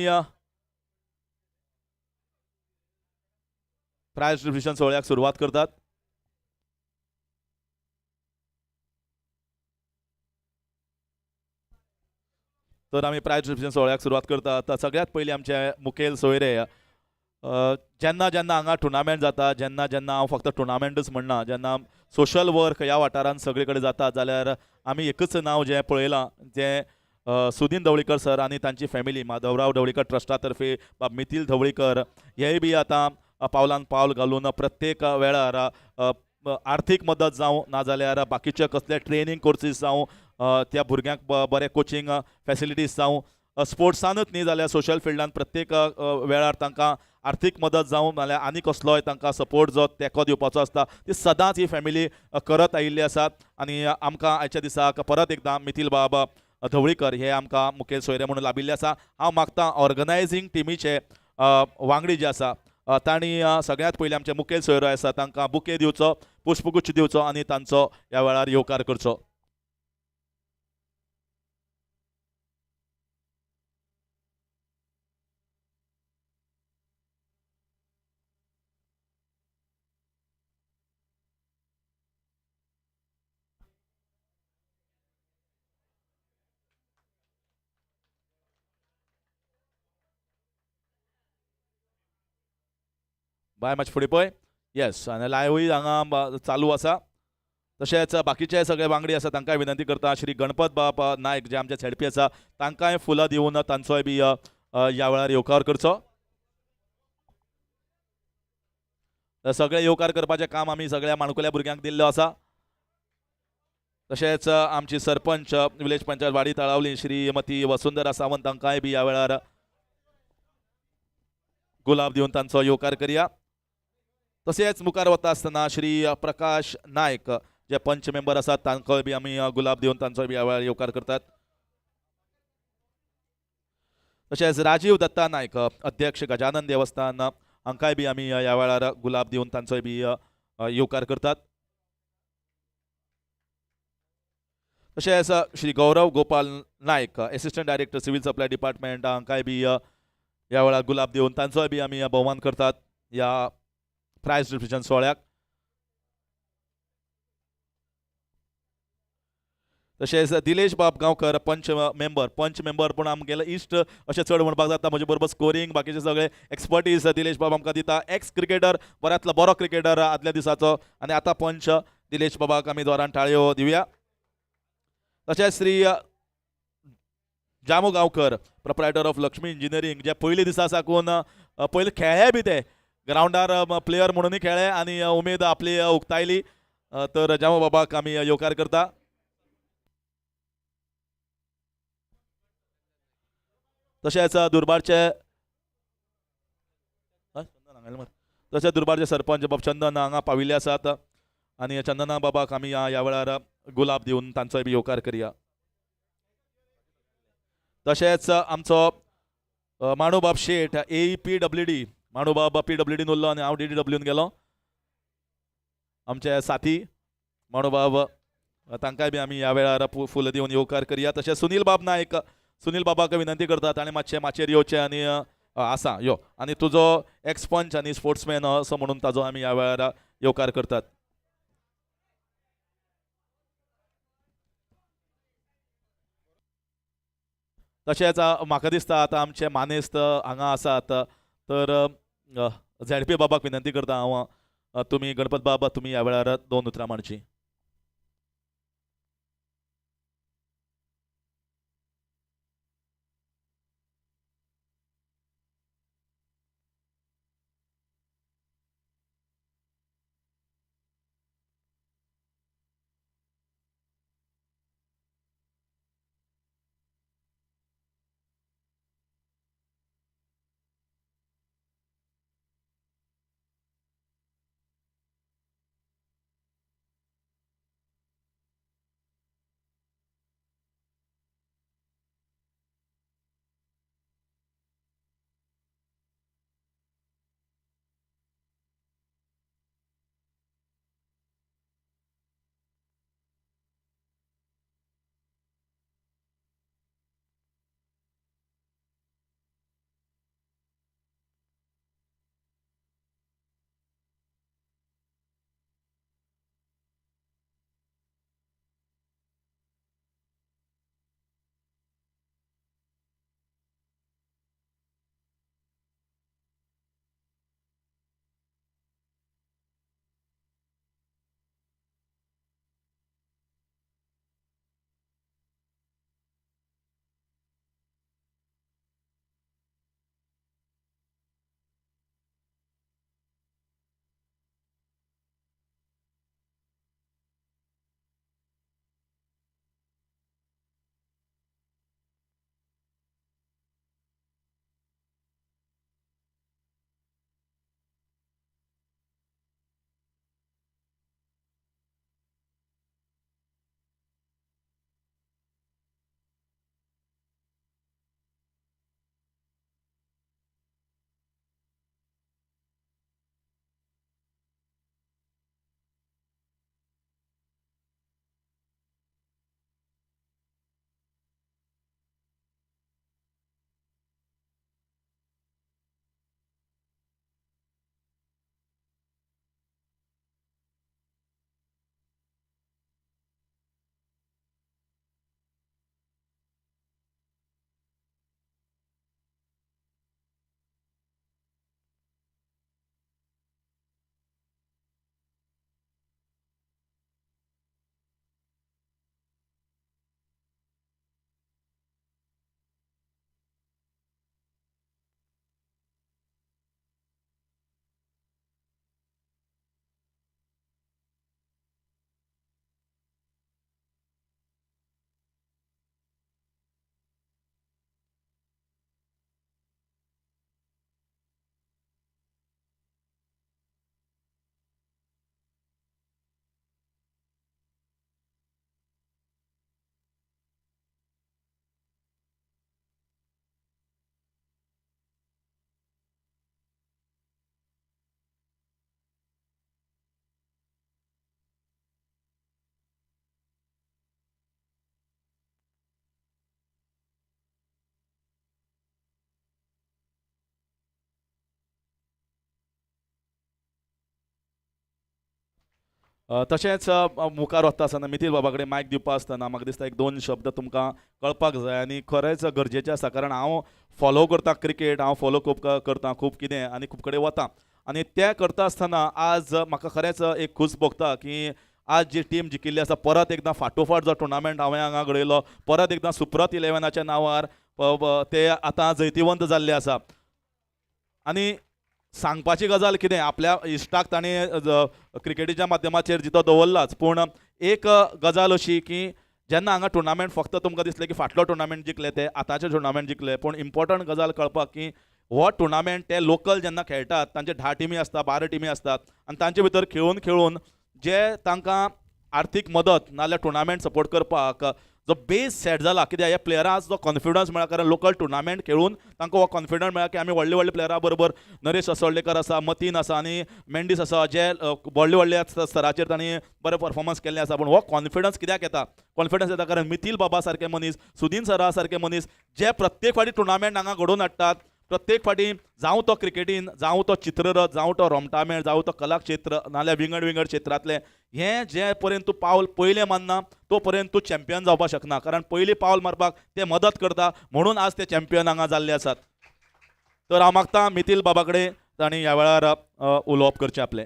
प्रायज डिस्ट्रिब्युशन सोहळ्याक सुरवात करतात. तर आमी प्रायज डिस्ट्रिब्युशन सोहळ्याक सुरवात करतात. सगळ्यात पयलीं आमचे मुखेल सोयरे जेन्ना जेन्ना हांगा टुर्नामेंट जाता जेन्ना जेन्ना हांव फक्त टुर्नामेंटूच म्हणना जेन्ना सोशल वर्क ह्या वाठारांत सगळे कडेन जाता जाल्यार आमी एकच नांव जें पळयलां जें सुदीन ढवळीकर सर आणि तांची फॅमिली माधवराव ढवळीकर ट्रस्टा तर्फे मिथिल ढवळीकर हेय बी आतां पावलान पावल घालून प्रत्येक वेळार आर्थीक मदत जावं नाजाल्यार बाकीचे कसले ट्रेनींग कोर्सीस जावं त्या भुरग्यांक बरे कोचिंग फॅसिलिटीज जावं स्पोर्ट्सानूच न्ही जाल्यार सोशल फिल्डान प्रत्येक वेळार तांकां आर्थीक मदत जावं नाल्यार आनी कसलोय तांकां सपोर्ट जो तेंको दिवपाचो आसता ती सदांच ही फॅमिली करत आयिल्ली आसात. आणि आमकां आयच्या दिसाक परत एकदां मिथिल बाबा ढवळीकर हे आमकां मुखेल सोयरे म्हणून लाभिल्ले आसा. हांव मागतां ऑर्गनायझींग टिमीचे वांगडी जे आसा तांणी सगळ्यात पयलीं आमचे मुखेल सोयरे आसा तांकां बुके दिवचो पुष्पगुच्छ दिवचो आणि तांचो ह्या वेळार येवकार करचो. बाय मातशें फुडें पळय. येस आनी लायव्हूय हांगा चालू आसा. तशेंच बाकीचे सगळे वांगडी आसा तांकांय विनंती करता श्री गणपत बाबा नायक जे आमचे झेडपी आसा तांकांय फुलां दिवन तांचोय बी ह्या वेळार येवकार करचो. सगळे येवकार करपाचें काम आमी सगळ्या माणकुल्या भुरग्यांक दिल्लो आसा. तशेंच आमची सरपंच विलेज पंचायत वाडी तळावली श्रीमती वसुंधरा सावंत तांकांय बी ह्या वेळार गुलाब दिवन तांचो येवकार करया. तशेंच मुखार वता आसतना श्री प्रकाश नायक जे पंच मेंबर आसात तांकांय बी आमी गुलाब दिवन तांचो बी ह्या वेळार येवकार करतात. तशेंच राजीव दत्ता नायक अध्यक्ष गजानन देवस्थान हांकांय बी आमी ह्या वेळार गुलाब दिवन तांचोय बी येवकार करतात. तशेंच Shri Gaurav Gopal Naik assistant director civil supply department हांकांय बी ह्या वेळार गुलाब दिवन तांचोय बी आमी भोवमान करतात ह्या प्रायज डिस्ट्रिब्युशन सोहळ्याक. तशेंच दिलेश बाब गांवकर पंच मेंबर पूण आमगेलो इश्ट अशें चड म्हणपाक जाता. म्हजे बरोबर स्कोरींग बाकीचे सगळे एक्सपर्टीज दिलेश बाब आमकां दिता. एक्स क्रिकेटर, बऱ्यांतलो बरो क्रिकेटर आदल्या दिसाचो, आनी आतां पंच दिलेश बाबाक आमी जोरान ताळयो दिवया. तशेंच Shri Jamu Gaonkar, proprietor of Lakshmi engineering, जे पयले दिसा साकून पयले खेळ्ळे बी ते ग्राउंडार प्लेयर म्हणूनय खेळ्ळे आनी उमेद आपली उक्तायली. तर जामू बाबाक आमी येवकार करता. तशेंच दुर्बारचे सरपंच बाब चंदन हांगा पाविल्ले आसात आनी चंदना बाबाक आमी ह्या वेळार गुलाब दिवन तांचोय बी येवकार करया. तशेंच आमचो माणूबाब शेठ APWD, माणूबाब PWDन उरलो आनी हांव DDWन गेलो. आमचे साथी माणूबाब, तांकांय बी आमी ह्या वेळार फुलां दिवन येवकार करया. तशेंच सुनील बाब नायक, सुनील बाबाक विनंती करता ताणें माचेर येवचें आनी आसा यो, आनी तुजो एक्स पंच आनी स्पोर्ट्समॅन असो म्हणून ताजो आमी ह्या वेळार येवकार करतात. तशेंच म्हाका दिसता आतां आमचे मानेस्त हांगा आसात, तर ZP बाबाक विनंती करता हांव, तुमी गणपत बाब तुमी ह्या वेळार 2 उतरां मारची. तशेंच मुखार वता आसतना मिथिल बाबा कडेन मायक दिवपा आसतना म्हाका दिसता एक दोन शब्द तुमकां कळपाक जाय आनी खरेंच गरजेचें आसा कारण हांव फॉलो करता क्रिकेट हांव फॉलो खूब करता खूब कितें आनी खूब कडेन वता आनी तें करता आसतना आज म्हाका खरेंच एक खूस भोगता की आज जी टीम जिखिल्ली आसा परत एकदां फाटोफाट जो टुर्नामेंट हांवें हांगा घडयलो परत एकदां सुप्रत इलेव्हनाच्या नांवार ते आतां जैतिवंत जाल्ले आसा आनी सांगपाची गजाल कितें आपल्या इश्टाक ताणें क्रिकेटीच्या माध्यमाचेर जितो दवरलाच पूण एक गजाल अशी की जेन्ना हांगा टुर्नामेंट फक्त तुमकां दिसलें की फाटलो टुर्नामेंट जिखले ते आतांचे टुर्नामेंट जिखले पूण इम्पॉर्टंट गजाल कळपाक की हो टुर्नामेंट ते लोकल जेन्ना खेळटात तांचे 10 टिमी आसता 12 टिमी असतात आनी तांचे भितर खेळून खेळून जे तांकां आर्थीक मदत नाल्यार टुर्नामेंट सपोर्ट करपाक जो बेस सेट जाला कित्याक ह्या प्लेयरांक जो कॉन्फिडन्स मेळ्ळा कारण लोकल टुर्नामेंट खेळून तांकां हो कॉन्फिडन्स मेळ्ळा की आमी व्हडले व्हडले प्लेयरा बरोबर नरेश असोळडेकर आसा मतीन आसा आनी मेंडीस आसा जे व्हडले व्हडले स्तराचेर तांणी बरे परफॉर्मन्स केल्ले आसा पूण हो कॉन्फिडन्स कित्याक येता कॉन्फिडन्स येता कारण मिथिल बाबा सारके मनीस सुदीन सरा सारके मनीस जे प्रत्येक फावटी टुर्नामेंट हांगा घडोवन हाडटात प्रत्येक फावटी जावं तो क्रिकेटीन जावं तो चित्ररथ जावं तो रोमटामेळ जावं तो कला क्षेत्र नाल्यार विंगड विंगड क्षेत्रांतले हें जे पर्यंत तूं पावल पयलें मानना तो पर्यंत तूं चॅम्पियन जावपाक शकना कारण पयलीं पावल मारपाक ते मदत करता म्हणून आज ते चॅम्पियन हांगा जाल्ले आसात तर हांव मागतां मिथिल बाबा कडेन तांणी ह्या वेळार उलोवप करचें आपलें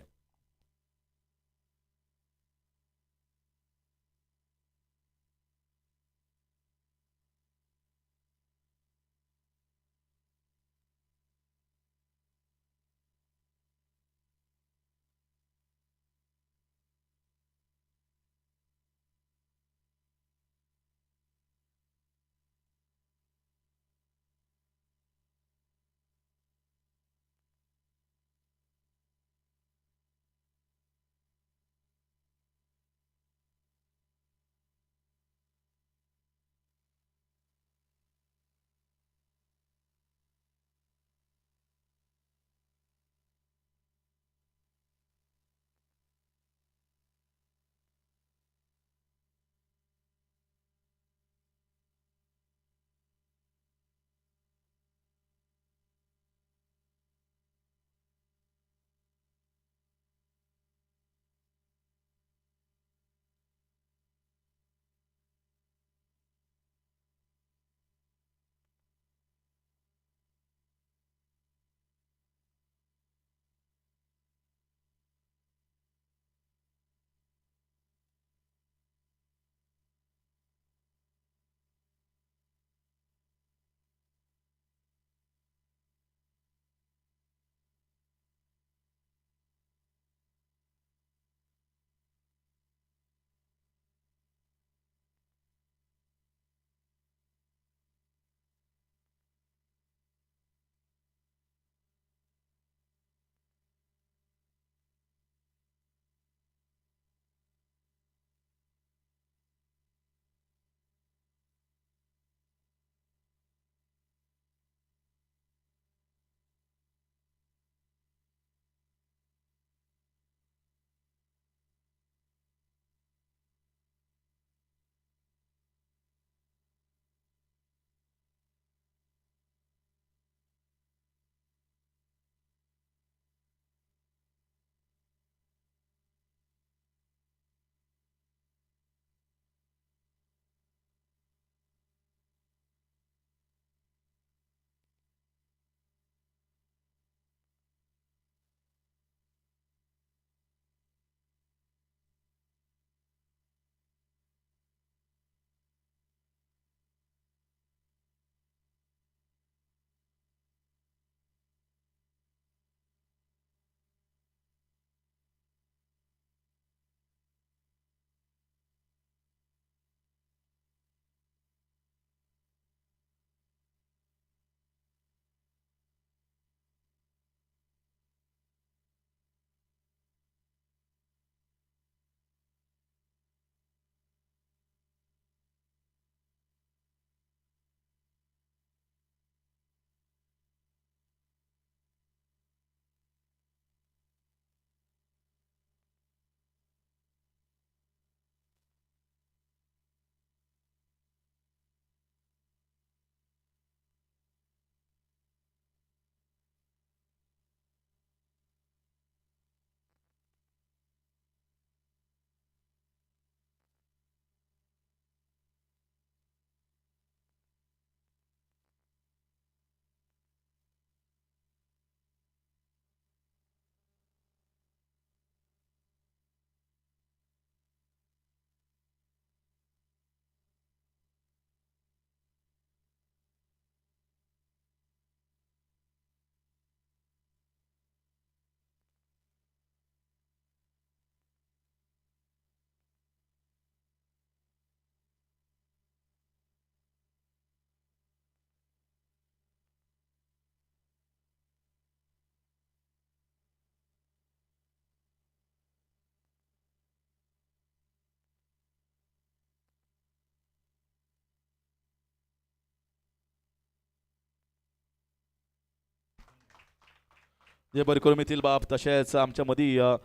जे बरें करून मिथील बाब तशेंच आमच्या मदीं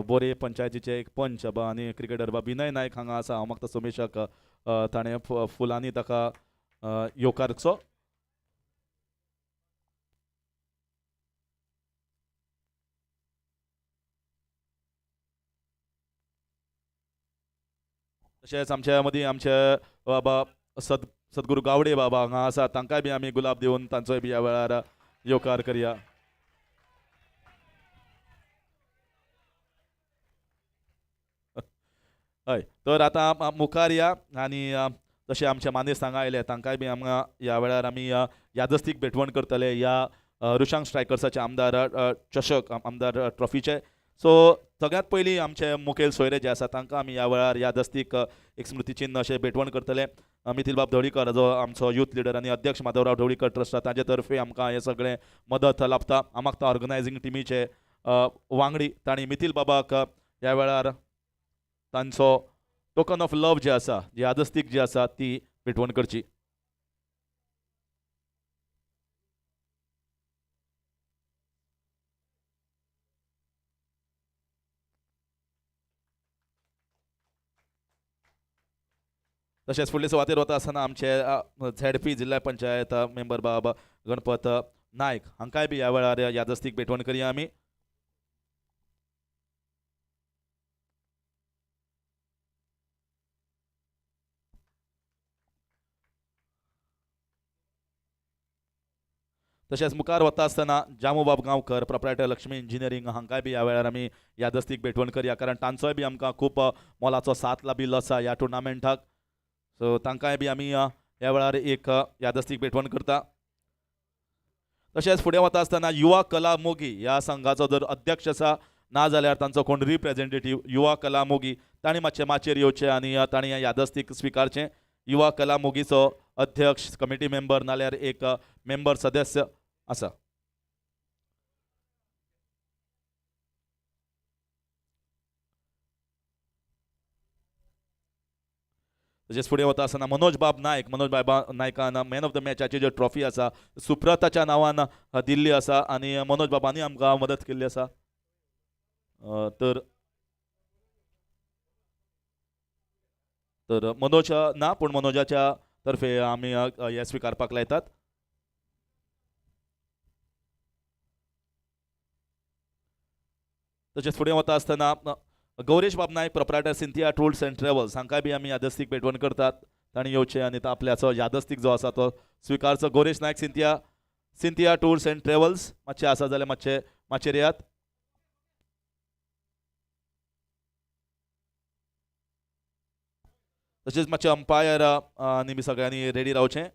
बोरे पंचायतीचे एक पंच बा आनी क्रिकेटर बा विनय नायक हांगा आसा हांव मागता सोमेशाक ताणें फुलांनी ताका येवकारचो. तशेंच आमच्या मदीं आमचे बाबा सद्गुरू गावडे बाबा हांगा आसा तांकांय बी आमी गुलाब दिवन तांचोय बी ह्या वेळार येवकार करया. हय तर आतां मुखार या आनी तशें आमचे मानेस्त हांगा आयले तांकांय बी हांगा ह्या वेळार आमी यादस्तीक भेटवण करतले ह्या रुशांक स्ट्रायकर्साचे आमदार चषक आमदार ट्रॉफीचे. सो सगळ्यांत पयलीं आमचे मुखेल सोयरे जे आसा तांकां आमी ह्या वेळार यादस्तीक एक स्मृती चिन्ह अशें भेटवण करतले. मिथील बाब ढवळीकर जो आमचो यूथ लिडर आनी अध्यक्ष माधवराव ढवळीकर ट्रस्ट आसा ताजे तर्फे आमकां हे सगळें मदत लाभता. हांव मागता ऑर्गनायझींग टिमीचे वांगडी तांणी मिथील बाबाक ह्या वेळार तांचो टोकन ऑफ लव जे आसा जी यादस्तीक जी आसा ती भेटवण करची. तशेंच फुडले सुवातेर वता आसतना आमचे झेडपी जिल्हा पंचायत मेंबर बाब गणपत नायक हांकांय बी ह्या वेळार यादस्तीक भेटवण करया आमी. तशेंच मुखार वता आसतना जामू बाब गांवकर प्रोप्रायटर लक्ष्मी इंजिनियरींग हांकांय बी ह्या वेळार आमी यादस्तीक भेटवण करया कारण तांचोय बी आमकां खूब मोलाचो साथ लाबिल्लो आसा ह्या टुर्नामेंटाक. सो तांकांय बी आमी ह्या वेळार एक यादस्तीक भेटवण करता. तशेंच फुडें वता आसतना युवा कला मोगी ह्या संघाचो जर अध्यक्ष आसा ना जाल्यार तांचो कोण रिप्रेझेंटेटीव युवा कला मोगी तांणी मातशें माचयेर येवचें आनी तांणी हें यादस्तीक स्विकारचें. युवा कला मोगीचो अध्यक्ष कमिटी मेंबर नाल्यार एक मेंबर सदस्य आसा. तशेंच फुडें वता आसतना मनोज बाब नायकान मॅन ऑफ द मॅचाची जी ट्रॉफी आसा सुप्रताच्या नांवान दिल्ली आसा आनी मनोज बाबांनी आमकां मदत केल्ली आसा. तर मनोज ना पूण मनोजाच्या तर्फे आमी हे स्विकारपाक लायतात. तशेंच फुडें वता आसतना Gauresh Bab Naik proprietor Cynthia tours and travels हांकांय बी आमी यादस्तीक भेटवण करतात. तांणी येवचें आनी आपल्याचो यादस्तीक जो आसा तो स्विकारचो. गौरेश नायक सिंथिया टूर्स एंड ट्रॅव्हल्स मातशें आसा जाल्यार मातशें येयात. तशेंच मातशें अंपायर आनी बी सगळ्यांनी रेडी रावचें.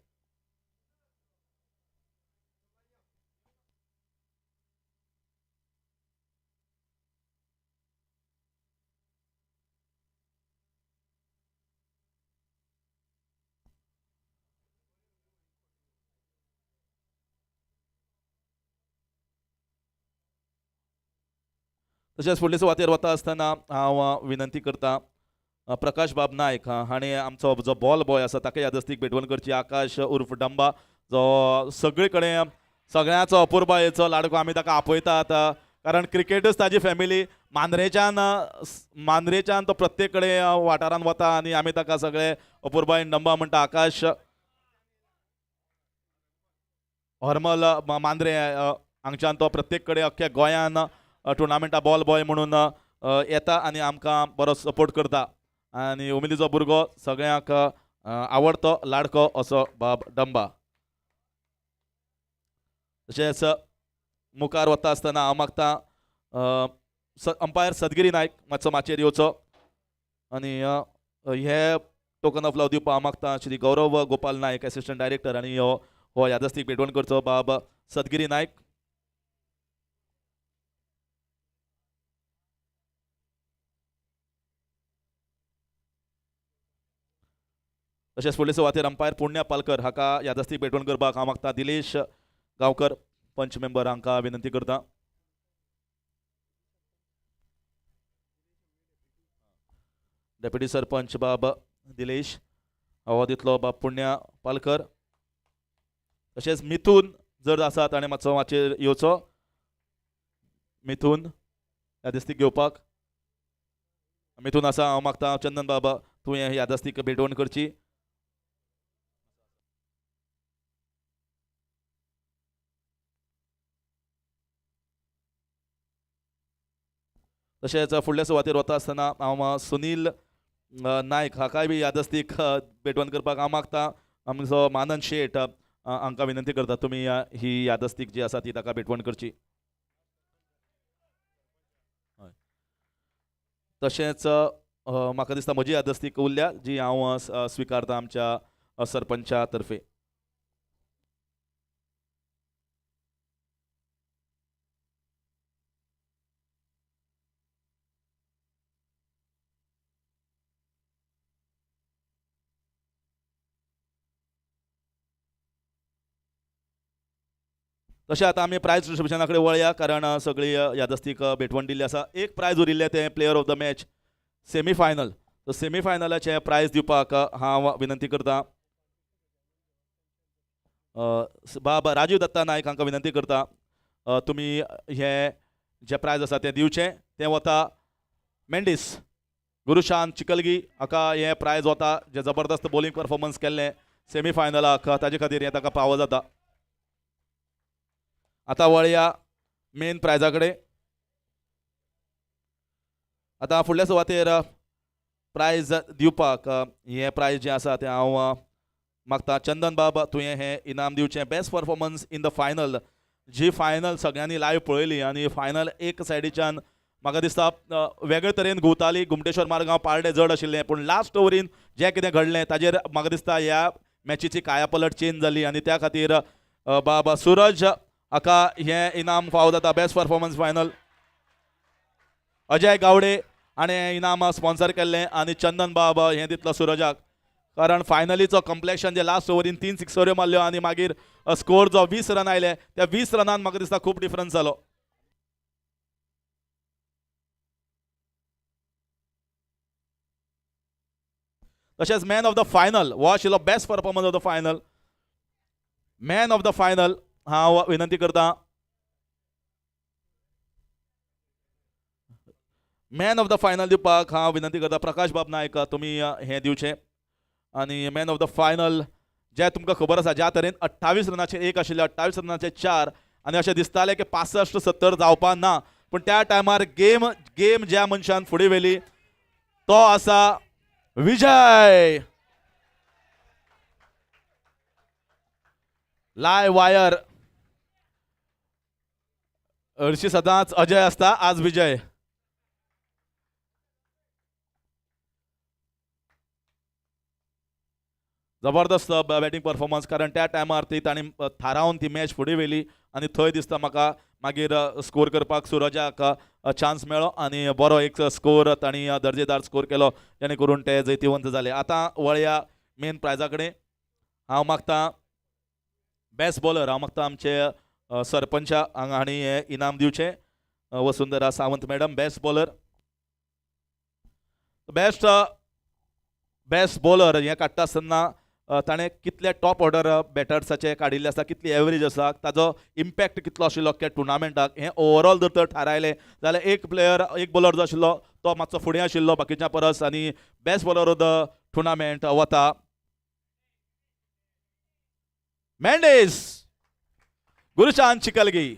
तशेंच फुडले सुवातेर वता आसतना हांव विनंती करता प्रकाश बाब नायक हाणें आमचो जो बॉल बॉय आसा ताका यादस्तीक भेटवण करची. आकाश उर्फ डंबा जो सगळे कडेन सगळ्याचो अपुर्बायेचो लाडको आमी ताका आपयतात कारण क्रिकेटूच ताजी फॅमिली. मांद्रेच्यान तो प्रत्येक कडेन वाठारांत वता आनी आमी ताका सगळे अपुर्बायेन डंबा म्हणटा. आकाश हरमल मांद्रे हांगच्यान तो प्रत्येक कडेन अख्ख्या गोंयान टुर्नामेंटा बॉल बॉय म्हणून येता आनी आमकां बरो सपोर्ट करता आनी उमेदीचो भुरगो सगळ्यांक आवडतो लाडको असो बाब डंबा. तशेंच मुखार वता आसतना हांव मागता अंपायर सदगिरी नायक मातसो माचयेर येवचो आनी हे टोकन ऑफ लव दिवपाक हांव मागता श्री गौरव गोपाल नायक एसिस्टंट डायरेक्टर आनी हो यादस्तीक भेटवण करचो बाब सदगिरी नायक. तशेंच फुडले सुवातेर अंपायर पुण्या पालकर हाका यादस्तीक भेटवण करपाक हांव मागता दिलेश गांवकर पंच मेंबर हांकां विनंती करता. डेप्युटी सरपंच बाब दिलेश हो दितलो बाब पुण्या पालकर. तशेंच मिथून जर आसा ताणें मातसो माचयेर येवचो. मिथून यादस्तीक घेवपाक. मिथून आसा, हांव मागता चंदन बाबा तुवें यादस्तीक भेटवण करची. तशेंच फुडल्या सुवातेर वता आसतना हांव सुनील नायक हाकाय बी यादस्तीक भेटवण करपाक हांव मागता. आमचो मानन शेट हांकां विनंती करता तुमी ही यादस्तीक जी आसा ती ताका भेटवण करची. तशेंच म्हाका दिसता म्हजी यादस्तीक उरल्या जी हांव स्विकारता आमच्या सरपंचा तर्फे. तशें आतां आमी प्रायज डिस्ट्रिब्युशना कडेन वळया कारण सगळी यादस्तीक भेटवण दिल्ली आसा. एक प्रायज उरिल्लें तें player of the match semi final. Semi फायनलाचें प्रायज दिवपाक हांव विनंती करता बाबा राजीव दत्ता नायक हांकां विनंती करता तुमी हे जे प्रायज आसा तें दिवचें. तें वता मेंडीस गुरुशांत चिकलगी हाका हे प्रायज वता जे जबरदस्त बॉलिंग परफॉर्मन्स केल्लें सेमी फायनलाक ताजे खातीर हें ताका फावो जाता. आतां वळया मेन प्रायजा कडेन. आतां फुडल्या सुवातेर प्रायज दिवपाक हे प्रायज जें आसा तें हांव मागता चंदन बाब तुवें हें इनाम दिवचें. Best performance in the final. जी फायनल सगळ्यांनी लायव्ह पळयली आनी फायनल एक सायडीच्यान म्हाका दिसता वेगळे तरेन घुंवताली. घुमटेश्वर मारगांव पारडे जड आशिल्लें पूण लास्ट ओवरीन जें कितें घडलें ताजेर म्हाका दिसता ह्या मॅचीची कायापलट चेंज जाली आनी त्या खातीर बाबा सूरज हाका हें इनाम फावो जाता. Best performance final Ajay Gawade हाणें हें इनाम स्पॉन्सर केल्लें आनी चंदन बाब हें दितलो सुरजाक कारण फायनलीचो कम्प्लेक्शन जे लास्ट ओवरीन 3 सिक्सऱ्यो मारल्यो आनी मागीर स्कोर जो 20 रन आयले त्या 20 रनान म्हाका दिसता खूब डिफरन्स जालो. तशेंच मॅन ऑफ द फायनल हो आशिल्लो best performance of the final. Man of the final हांव विनंती करता मॅन ऑफ द फायनल दिवपाक हांव विनंती करता प्रकाश बाब नायक तुमी हें दिवचें. आनी मॅन ऑफ द फायनल जे तुमकां खबर आसा ज्या तरेन 28 रनाचे एक आशिल्ले 28 रनाचे 4 आनी अशें दिसतालें की 65-70 जावपा ना पूण त्या टायमार गेम ज्या मनशान फुडें व्हेली तो आसा विजय. लायव्ह वायर हरशी सदांच अजय आसता आज विजय. जबरदस्त बॅटिंग परफॉर्मन्स कारण त्या टायमार ती ताणी थारावन ती मॅच फुडें व्हेली आनी थंय दिसता म्हाका मागीर स्कोर करपाक सुरजाक चान्स मेळ्ळो आनी बरो एक स्कोर ताणी दर्जेदार स्कोर केलो जेणे करून ते जैतिवंत जाले. आतां वळया मेन प्रायजा कडेन. हांव मागता बेस्ट बॉलर हांव मागता आमचे सरपंच हांणी हें इनाम दिवचें. Vasundhara Sawant madam best bowler. Best bowler हें काडटा आसतना ताणें कितले टॉप ऑर्डर बॅटर्साचे काडिल्ले आसा कितली एवरेज आसा ताजो इम्पॅक्ट कितलो आशिल्लो त्या टुर्नामेंटाक हें ओवरऑल जर तर थारायलें जाल्यार एक बॉलर जो आशिल्लो तो मातसो फुडें आशिल्लो बाकीच्या परस आनी best bowler of the tournament वता मेंडीस गुरुशांत चिकलगी.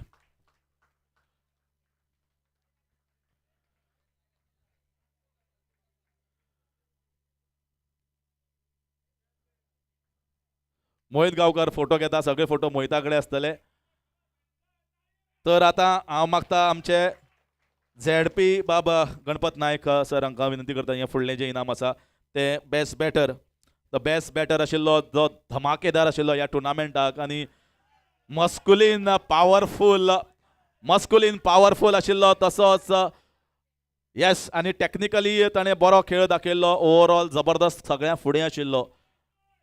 मोहित गांवकर फोटो घेता सगळे फोटो मोहिता कडेन आसतले. तर आतां हांव मागता आमचे झेडपी बाब गणपत नायक सर हांकां विनंती करता हें फुडलें जें इनाम आसा तें best batter. The best batter आशिल्लो जो धमाकेदार आशिल्लो ह्या टुर्नामेंटाक आनी मस्कुलीन पावरफूल आशिल्लो तसोच येस आनी टॅक्निकली ताणें बरो खेळ दाखयल्लो. ओवरऑल जबरदस्त सगळ्यां फुडें आशिल्लो.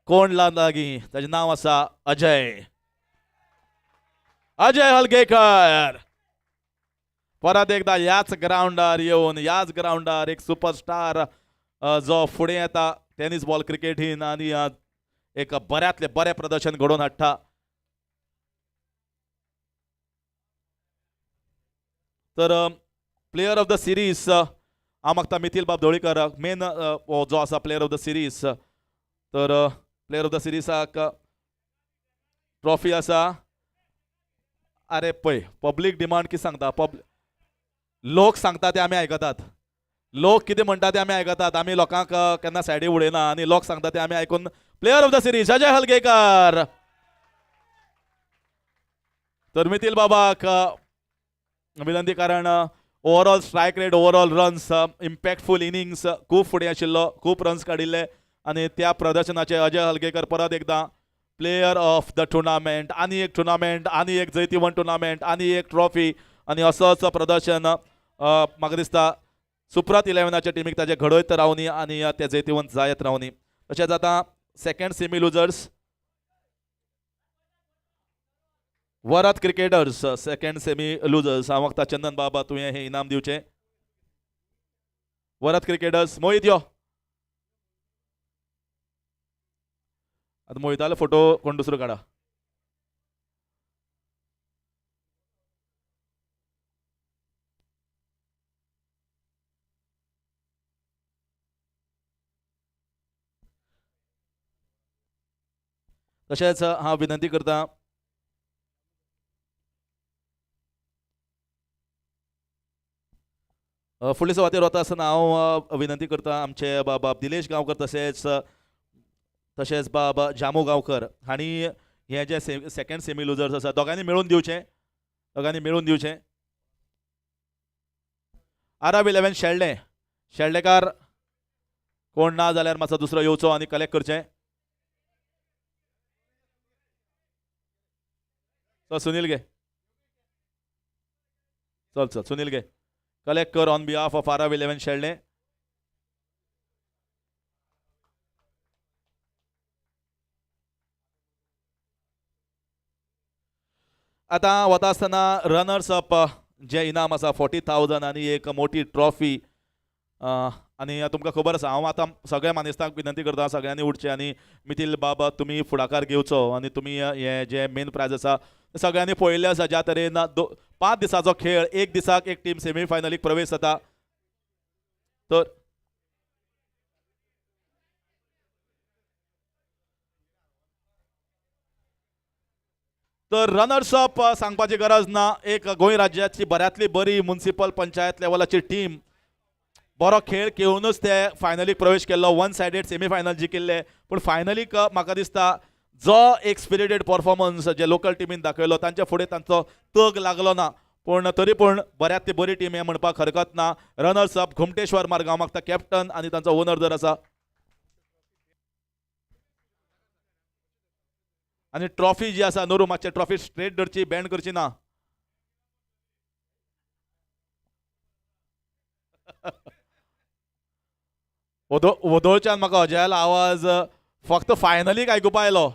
कोण लागीं ताचें नांव आसा अजय हलगेकर. परत एकदा ह्याच ग्राउंडार येवन ह्याच ग्राउंडार एक सुपरस्टार जो फुडें येता टेनीस बॉल क्रिकेटीन आनी एक बऱ्यांतलें बरें प्रदर्शन घडोवन हाडटा. तर प्लेयर ऑफ द सिरीज हांव मागता मिथिल बाब धवळीकर मेन जो आसा प्लेयर ऑफ द सिरीज. तर प्लेयर ऑफ द सिरीजाक ट्रॉफी आसा. अरे पळय पब्लीक डिमांड कितें सांगता. लोक सांगता ते आमी आयकतात. लोक कितें म्हणटा ते आमी आयकतात. आमी लोकांक केन्ना सायडीक उडयना आनी लोक सांगता ते आमी आयकून player of the series Ajay Halgekar. तर मिथिल बाबाक विनंती, कारण overall strike rate, overall runs, impactful innings खूब फुडें आशिल्लो, खूब रन्स काडिल्ले आनी त्या प्रदर्शनाचे अजय हलगेकर परत एकदां प्लेयर ऑफ द टुर्नामेंट. आनी एक टुर्नामेंट, आनी एक जैतिवंत टुर्नामेंट, आनी एक ट्रॉफी आनी असोच प्रदर्शन म्हाका दिसता सुप्रात 11च्या टिमीक ताजे घडयत रावनी आनी ते जैतिवंत जायत रावनी. तशेंच आतां सेकंड सेमी लुजर्स वरात क्रिकेटर्स सेकंड सेमी लुजर्स. हांव मागता चंदन बाबा तुवें हे इनाम दिवचें. वरात क्रिकेटर्स मोहित यो. आतां मोहितालो फोटो कोण दुसरो काडा. तशेंच हांव विनंती करता फुडले सुवातेर वता आसतना हांव विनंती करता आमचे बाब दिलेश गांवकर तशेंच बाब जामू गांवकर हांणी हे जे सेकंड सेमी लुजर्स आसा दोगांनी मेळून दिवचें. आराव 11 शेळडेकार कोण ना जाल्यार मातसो दुसरो येवचो आनी कलेक्ट करचें. सुनील गे चल सुनील गे कलेक्ट कर ऑन बिहाफ ऑफ आराव 11 शेळडे. आतां वता आसतना रनर्स अप जे इनाम आसा 40,000 आनी एक मोठी ट्रॉफी. आनी तुमकां खबर आसा हांव आतां सगळ्या मानेस्तांक विनंती करता सगळ्यांनी उठचें आनी मिथिल बाबा तुमी फुडाकार घेवचो आनी तुमी हे जे मेन प्रायज आसा सगळ्यांनी पळयल्लें आसा. ज्या तरेन 5 दिसाचो खेळ, एक दिसाक एक टीम सेमी फायनलीक प्रवेश जाता. तर रनर्स अप सांगपाची गरज ना. एक गोंय राज्याची बऱ्यांतली बरी म्युनिसिपल पंचायत लेवलाची टीम बरो खेळ खेळूनच ते फायनलीक प्रवेश केल्लो. 1 सायडेड सेमी फायनल जिखिल्ले पूण फायनलीक म्हाका दिसता जो एक स्पिरिटेड परफॉर्मन्स जे लोकल टिमीन दाखयलो तांच्या फुडें तांचो तग लागलो ना. पूण तरी पूण बऱ्यांतली बरी टीम हे म्हणपाक हरकत ना. रनर्स अप घुमटेश्वर मारगांव मागता कॅप्टन आनी तांचो ओनर जर आसा. आनी ट्रॉफी जी आसा नोरू मातशें ट्रॉफी स्ट्रेट धरची, बँड करची ना. वदोळच्यान म्हाका अजयाला आवाज फक्त फायनलीक आयकुपा आयलो.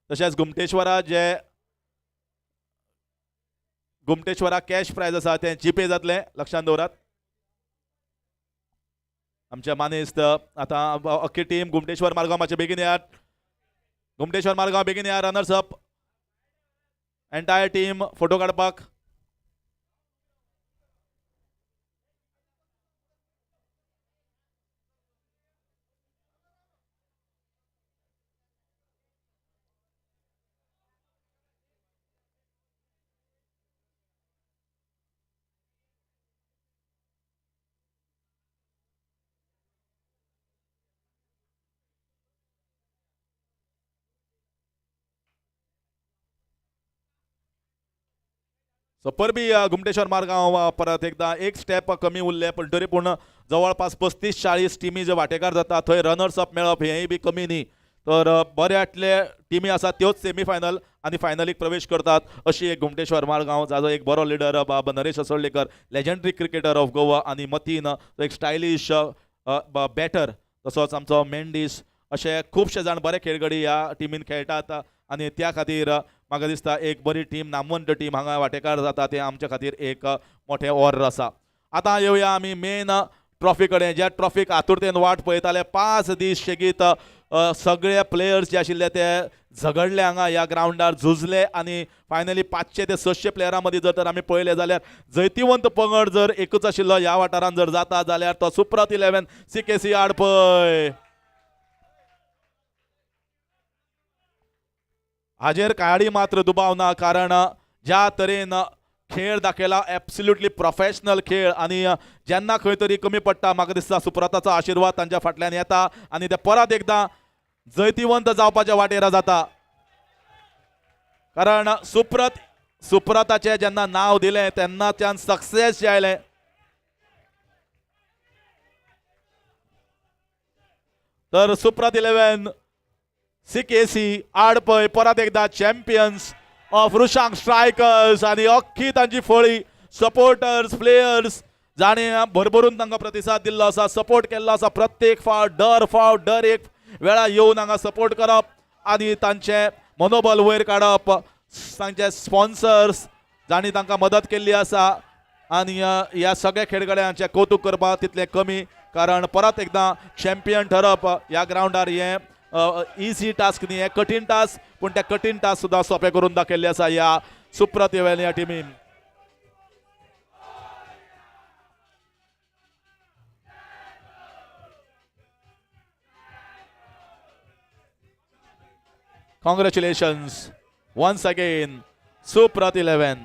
तशेंच घुमटेश्वरा कॅश प्रायज आसा तें जीपे जातलें, लक्षांत दवरात. आमच्या मानेस्त आतां अख्खी टीम घुमटेश्वर मारगांव मातशें बेगीन येयात. घुमटेश्वर मारगांव बेगीन येया. Runners up entire team photo काडपाक. परबी घुमटेश्वर मारगांव परत एकदा एक स्टेप कमी उरले पण तरी पूण जवळपास 35-40 टिमी जे वांटेकार जाता थंय रनर्स अप मेळप हेंय बी कमी न्ही. तर बऱ्यातले टिमी आसात त्योच सेमी फायनल आनी फायनलीक प्रवेश करतात अशी एक घुमटेश्वर मारगांव जाचो एक बरो leader Bab Naresh Asoldekar, legendary cricketer of Goa आनी मतीन एक स्टायलिश बॅटर. तसोच आमचो मेंडीस अशे खुबशे जाण बरे खेळगडी ह्या टिमीन खेळटात आनी त्या खातीर म्हाका दिसता एक बरी टीम नामवंत टीम हांगा वांटेकार जाता ते आमच्या खातीर एक मोठें ऑर्डर आसा. आतां येवया आमी मेन ट्रॉफी कडेन. ज्या ट्रॉफीक आतुरतेन वाट पळयताले 5 दीस शेगीत सगळे प्लेयर्स जे आशिल्ले ते झगडले हांगा ह्या ग्राउंडार, झुजले आनी फायनली 500 ते 600 प्लेयरां मदीं जर तर आमी पळयले जाल्यार जैतिवंत पंगड जर एकूच आशिल्लो ह्या वाठारांत जर जाता जाल्यार तो सुप्रत 11 CKC आडपय. हाजेर काळी मात्र दुबाव ना, कारण ज्या तरेन खेळ दाखयला एब्सोल्युटली प्रोफेशनल खेळ आनी जेन्ना खंय तरी कमी पडटा म्हाका दिसता सुप्रताचो आशिर्वाद तांच्या फाटल्यान येता आनी ते परत एकदां जैतिवंत जावपाच्या वाटेर जाता. कारण सुप्रताचें जेन्ना नांव दिलें तेन्नाच्यान सक्सेस जे आयलें तर सुप्रत 11 CKC आडपय परत एकदा चॅम्पियन्स ऑफ रुशांक स्ट्रायकर्स आनी अख्खी तांची फळी सपोर्टर्स प्लेयर्स जाणी भरभरून तांकां प्रतिसाद दिल्लो आसा, सपोर्ट केल्लो आसा. प्रत्येक फावट दर एक वेळा येवन हांगा सपोर्ट करप आनी तांचें मनोबल वयर काडप. तांचे स्पॉन्सर्स जाणी तांकां मदत केल्ली आसा आनी ह्या सगळ्या खेळगड्यांचें कौतुक करपाक तितलें कमी, कारण परत एकदां चॅम्पियन ठरप ह्या ग्राउंडार हें इजी टास्क न्ही, हें कठीण टास्क, पूण त्या कठीण टास्क सुद्दां सोंपें करून दाखयल्लें आसा ह्या सुप्रत 11 ह्या टिमीन. Congratulations once again, Supraat 11.